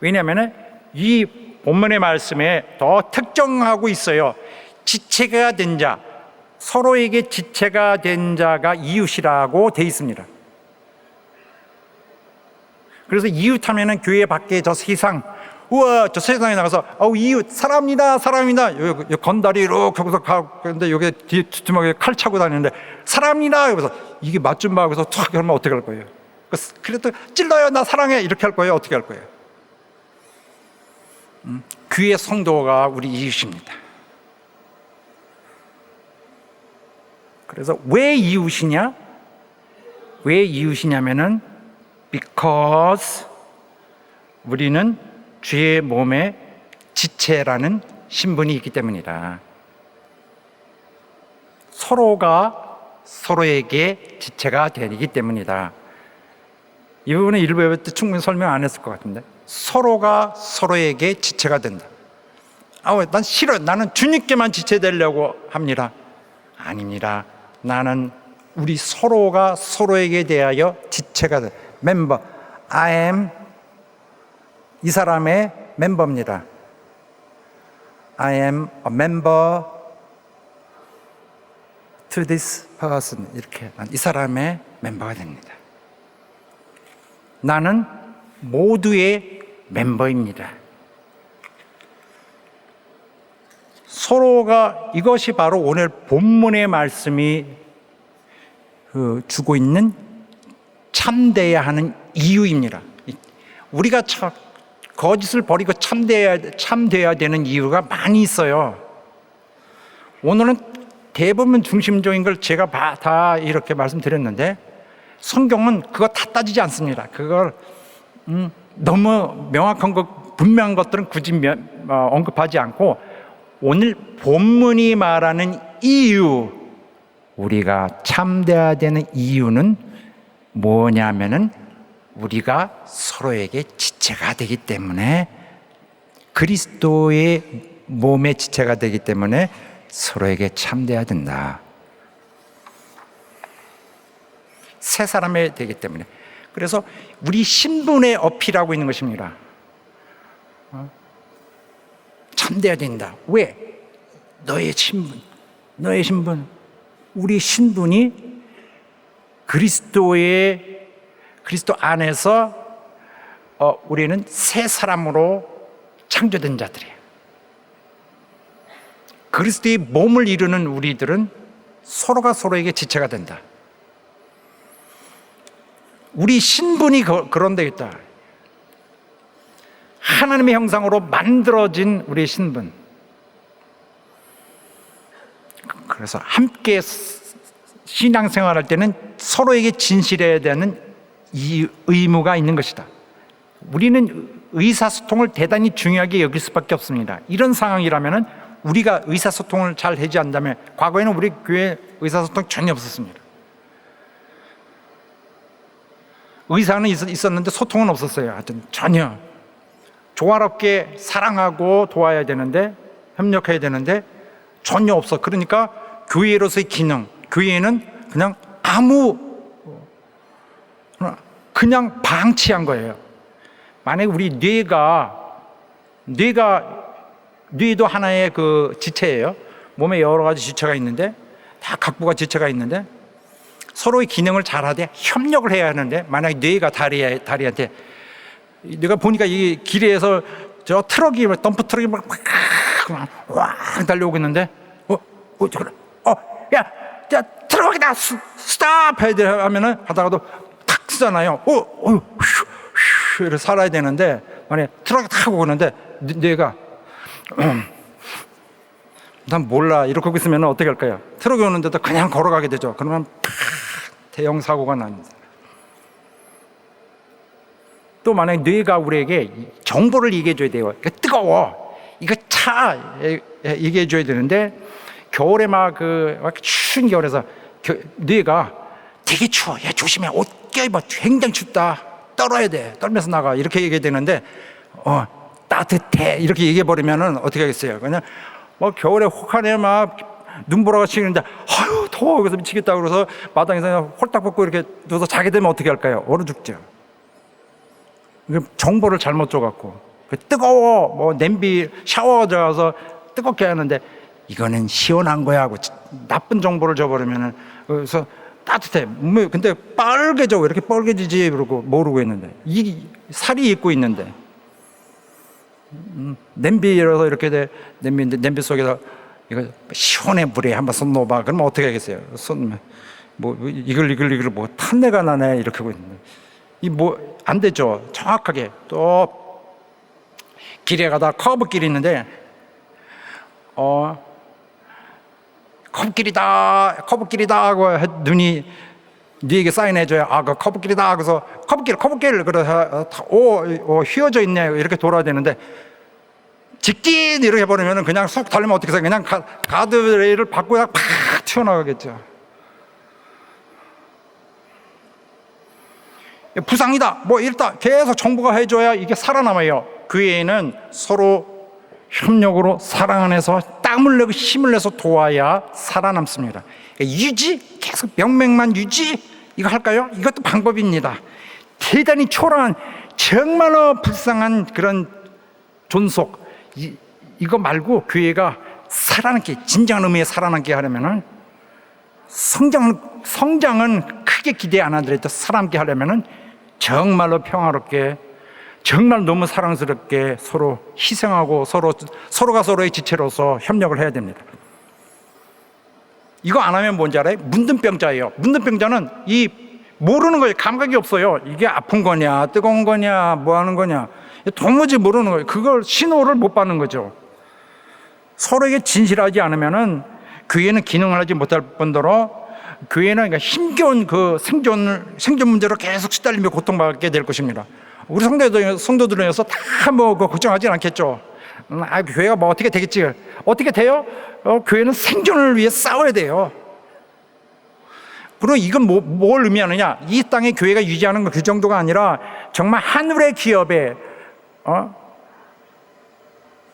왜냐하면 이 본문의 말씀에 더 특정하고 있어요. 지체가 된 자, 서로에게 지체가 된 자가 이웃이라고 돼 있습니다. 그래서 이웃하면은 교회 밖에 저 세상, 우와, 저 세상에 나가서 이웃 사랑합니다, 사랑합니다. 여기 건다리 이렇게 하고서 가는데 여기 뒤에 두툼하게 칼 차고 다니는데 사랑합니다. 그래서 이게 맛 좀 봐. 그래서 탁 하면 어떻게 할 거예요? 그래도 찔러요, 나 사랑해 이렇게 할 거예요? 어떻게 할 거예요? 교회 성도가 우리 이웃입니다. 그래서 왜 이웃이냐? 왜 이웃이냐면은 because 우리는 주의 몸의 지체라는 신분이 있기 때문이다. 서로가 서로에게 지체가 되기 때문이다. 이 부분은 일부 예배 때 충분히 설명 안 했을 것 같은데, 서로가 서로에게 지체가 된다. 난 싫어. 나는 주님께만 지체되려고 합니다. 아닙니다. 나는 우리 서로가 서로에게 대하여 지체가 돼. 멤버, I am 이 사람의 멤버입니다. I am a member to this person. 이렇게 이 사람의 멤버가 됩니다. 나는 모두의 멤버입니다. 서로가, 이것이 바로 오늘 본문의 말씀이 주고 있는 참되어야 하는 이유입니다. 우리가 거짓을 버리고 참되어야 되는 이유가 많이 있어요. 오늘은 대부분 중심적인 걸 제가 다 이렇게 말씀드렸는데, 성경은 그거 다 따지지 않습니다. 그걸 너무 명확한 거 분명한 것들은 굳이 언급하지 않고 오늘 본문이 말하는 이유, 우리가 참되어야 되는 이유는 뭐냐면은 우리가 서로에게 지체가 되기 때문에, 그리스도의 몸의 지체가 되기 때문에 서로에게 참되어야 된다. 새 사람이 되기 때문에. 그래서 우리 신분에 어필하고 있는 것입니다. 참되어야 된다. 왜? 너의 신분, 우리 신분이 그리스도 안에서 우리는 새 사람으로 창조된 자들이에요. 그리스도의 몸을 이루는 우리들은 서로가 서로에게 지체가 된다. 우리 신분이 그런 데 있다. 하나님의 형상으로 만들어진 우리의 신분. 그래서 함께 신앙생활할 때는 서로에게 진실해야 되는 이 의무가 있는 것이다. 우리는 의사소통을 대단히 중요하게 여길 수밖에 없습니다. 이런 상황이라면 우리가 의사소통을 잘 하지 않는다면, 과거에는 우리 교회 의사소통 전혀 없었습니다. 의사는 있었는데 소통은 없었어요. 하여튼 전혀. 조화롭게 사랑하고 도와야 되는데, 협력해야 되는데 전혀 없어. 그러니까 교회로서의 기능, 교회는 그냥 방치한 거예요. 만약에 우리 뇌도 하나의 그 지체예요. 몸에 여러 가지 지체가 있는데, 다 각부가 지체가 있는데 서로의 기능을 잘하되 협력을 해야 하는데, 만약에 뇌가 다리한테, 내가 보니까 이 길에서 저 트럭이, 덤프 트럭이 막 달려오고 있는데, 야, 트럭이다, 스탑 해야 돼 하면은 하다가도 탁 쓰잖아요. 이렇게 살아야 되는데, 만약에 트럭이 타고 오는데 뇌가 난 몰라 이렇게 하고 있으면 어떻게 할까요? 트럭이 오는데도 그냥 걸어가게 되죠. 그러면 대형 사고가 납니다. 또 만약에 뇌가 우리에게 정보를 얘기해 줘야 돼요. 이거 뜨거워, 이거 차, 얘기해 줘야 되는데, 겨울에 막 추운 겨울에서 뇌가 되게 추워, 야 조심해, 옷 껴입어, 굉장히 춥다, 떨어야 돼, 떨면서 나가, 이렇게 얘기해야 되는데 따뜻해 이렇게 얘기해 버리면은 어떻게 하겠어요? 그냥 겨울에 혹한에 막 눈보라가 치는데 아유 더워, 그래서 미치겠다 그래서 마당에서 홀딱 벗고 이렇게 누워서 자게 되면 어떻게 할까요? 얼어 죽죠. 정보를 잘못 줘갖고 뜨거워, 냄비 샤워 들어가서 뜨겁게 하는데 이거는 시원한 거야 하고 나쁜 정보를 줘버리면은, 그래서 따뜻해, 근데 빨개져, 왜 이렇게 빨개지지 그러고 모르고 있는데, 이 살이 있고 있는데, 냄비라서 이렇게 돼, 냄비 속에서 이거 시원해 물에 한번 손 넣어봐. 그러면 어떻게 하겠어요? 이글 탄내가 나네 이렇게 하고 있는데, 안 되죠. 정확하게. 또 길에 가다 커브길이 있는데 커브길이다 하고 눈이 네게 사인해줘야 그 커브길이다. 그래서 커브길 그래서 휘어져 있네 이렇게 돌아야 되는데, 직진 이렇게 해버리면 그냥 쑥 달리면 어떻게 해서 그냥 가드레일을 받고 그냥 팍 튀어나가겠죠. 부상이다 이랬다 계속 정보가 해줘야 이게 살아남아요. 교회에는 서로 협력으로 사랑 안에서 땀을 내고 힘을 내서 도와야 살아남습니다. 유지, 계속 명맥만 유지, 이거 할까요? 이것도 방법입니다. 대단히 초라한, 정말로 불쌍한 그런 존속, 이거 말고 교회가 살아남게, 진정한 의미의 살아남게 하려면은, 성장은 크게 기대 안 하더라도 살아남게 하려면은 정말로 평화롭게, 정말 너무 사랑스럽게 서로 희생하고 서로가 서로의 지체로서 협력을 해야 됩니다. 이거 안 하면 뭔지 알아요? 문둥병자예요. 문둥병자는 모르는 거예요. 감각이 없어요. 이게 아픈 거냐, 뜨거운 거냐, 뭐 하는 거냐, 도무지 모르는 거예요. 그걸 신호를 못 받는 거죠. 서로에게 진실하지 않으면은 교회는 기능을 하지 못할 뿐더러, 교회는 힘겨운 그 생존 문제로 계속 시달리며 고통받게 될 것입니다. 우리 성도들에서 다 뭐 걱정하지 않겠죠. 교회가 뭐 어떻게 되겠지? 어떻게 돼요? 교회는 생존을 위해 싸워야 돼요. 그럼 이건 뭘 의미하느냐? 이 땅의 교회가 유지하는 그 정도가 아니라 정말 하늘의 기업에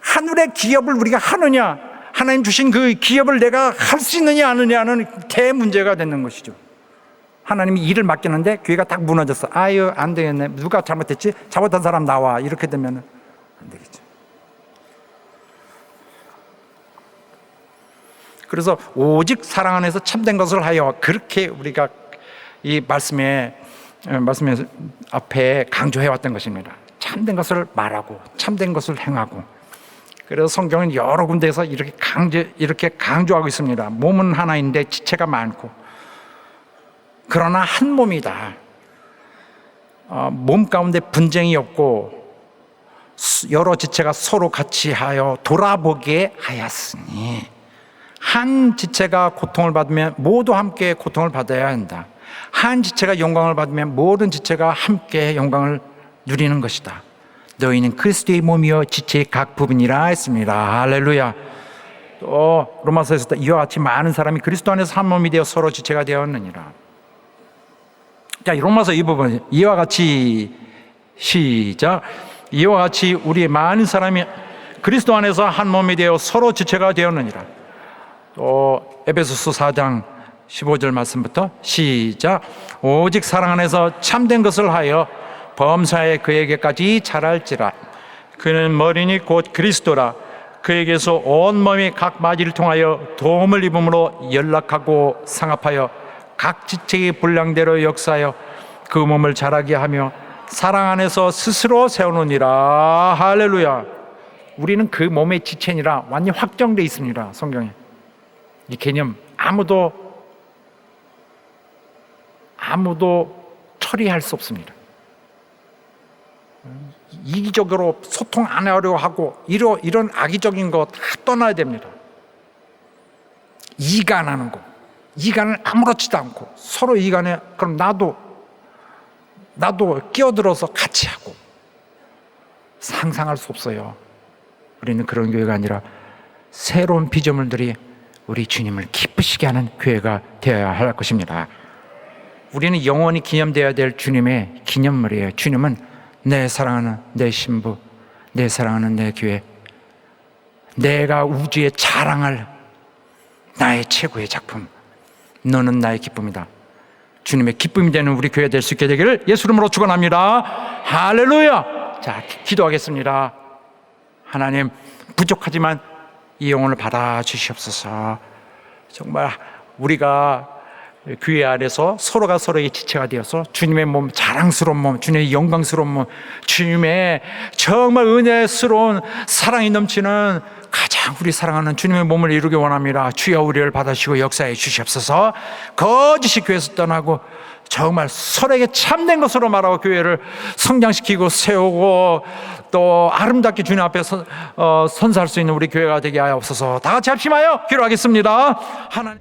하늘의 기업을 우리가 하느냐, 하나님 주신 그 기업을 내가 할 수 있느냐 안 하느냐는 대문제가 되는 것이죠. 하나님이 일을 맡기는데 교회가 딱 무너졌어. 아유 안 되겠네. 누가 잘못했지? 잘못한 사람 나와. 이렇게 되면 안 되겠죠. 그래서 오직 사랑 안에서 참된 것을 하여, 그렇게 우리가 이 말씀에 앞에 강조해 왔던 것입니다. 참된 것을 말하고 참된 것을 행하고. 그래서 성경은 여러 군데에서 이렇게 강조하고 있습니다. 몸은 하나인데 지체가 많고 그러나 한 몸이다. 몸 가운데 분쟁이 없고 여러 지체가 서로 같이 하여 돌아보게 하였으니, 한 지체가 고통을 받으면 모두 함께 고통을 받아야 한다. 한 지체가 영광을 받으면 모든 지체가 함께 영광을 누리는 것이다. 너희는 그리스도의 몸이요 지체의 각 부분이라 했습니다. 할렐루야. 또 로마서에서 이와 같이 많은 사람이 그리스도 안에서 한 몸이 되어 서로 지체가 되었느니라. 자, 로마서 이 부분 이와 같이 시작. 이와 같이 우리 많은 사람이 그리스도 안에서 한 몸이 되어 서로 지체가 되었느니라. 또 에베소서 4장 15절 말씀부터 시작. 오직 사랑 안에서 참된 것을 하여 범사에 그에게까지 자랄지라. 그는 머리니 곧 그리스도라. 그에게서 온 몸이 각 마디를 통하여 도움을 입음으로 연락하고 상합하여 각 지체의 분량대로 역사하여 그 몸을 자라게 하며 사랑 안에서 스스로 세우느니라. 할렐루야. 우리는 그 몸의 지체니라 완전히 확정되어 있습니다. 성경에 이 개념 아무도 처리할 수 없습니다. 이기적으로 소통 안 하려고 하고 이런 악의적인 거 다 떠나야 됩니다. 이간하는 거, 이간을 아무렇지도 않고 서로 이간해. 그럼 나도 끼어들어서 같이 하고. 상상할 수 없어요. 우리는 그런 교회가 아니라 새로운 피조물들이 우리 주님을 기쁘시게 하는 교회가 되어야 할 것입니다. 우리는 영원히 기념되어야 될 주님의 기념물이에요. 주님은 내 사랑하는 내 신부, 내 사랑하는 내 교회, 내가 우주에 자랑할 나의 최고의 작품, 너는 나의 기쁨이다. 주님의 기쁨이 되는 우리 교회 될 수 있게 되기를 예수 이름으로 축원합니다. 할렐루야. 자, 기도하겠습니다. 하나님, 부족하지만 이 영혼을 받아주시옵소서. 정말 우리가 교회 안에서 서로가 서로의 지체가 되어서 주님의 몸, 자랑스러운 몸, 주님의 영광스러운 몸, 주님의 정말 은혜스러운 사랑이 넘치는 가장 우리 사랑하는 주님의 몸을 이루기 원합니다. 주여 우리를 받으시고 역사해 주시옵소서. 거짓이 교회에서 떠나고 정말 서로에게 참된 것으로 말하고 교회를 성장시키고 세우고 또 아름답게 주님 앞에 선사할 수 있는 우리 교회가 되게 하옵소서. 다 같이 합심하여 기도하겠습니다. 하나님.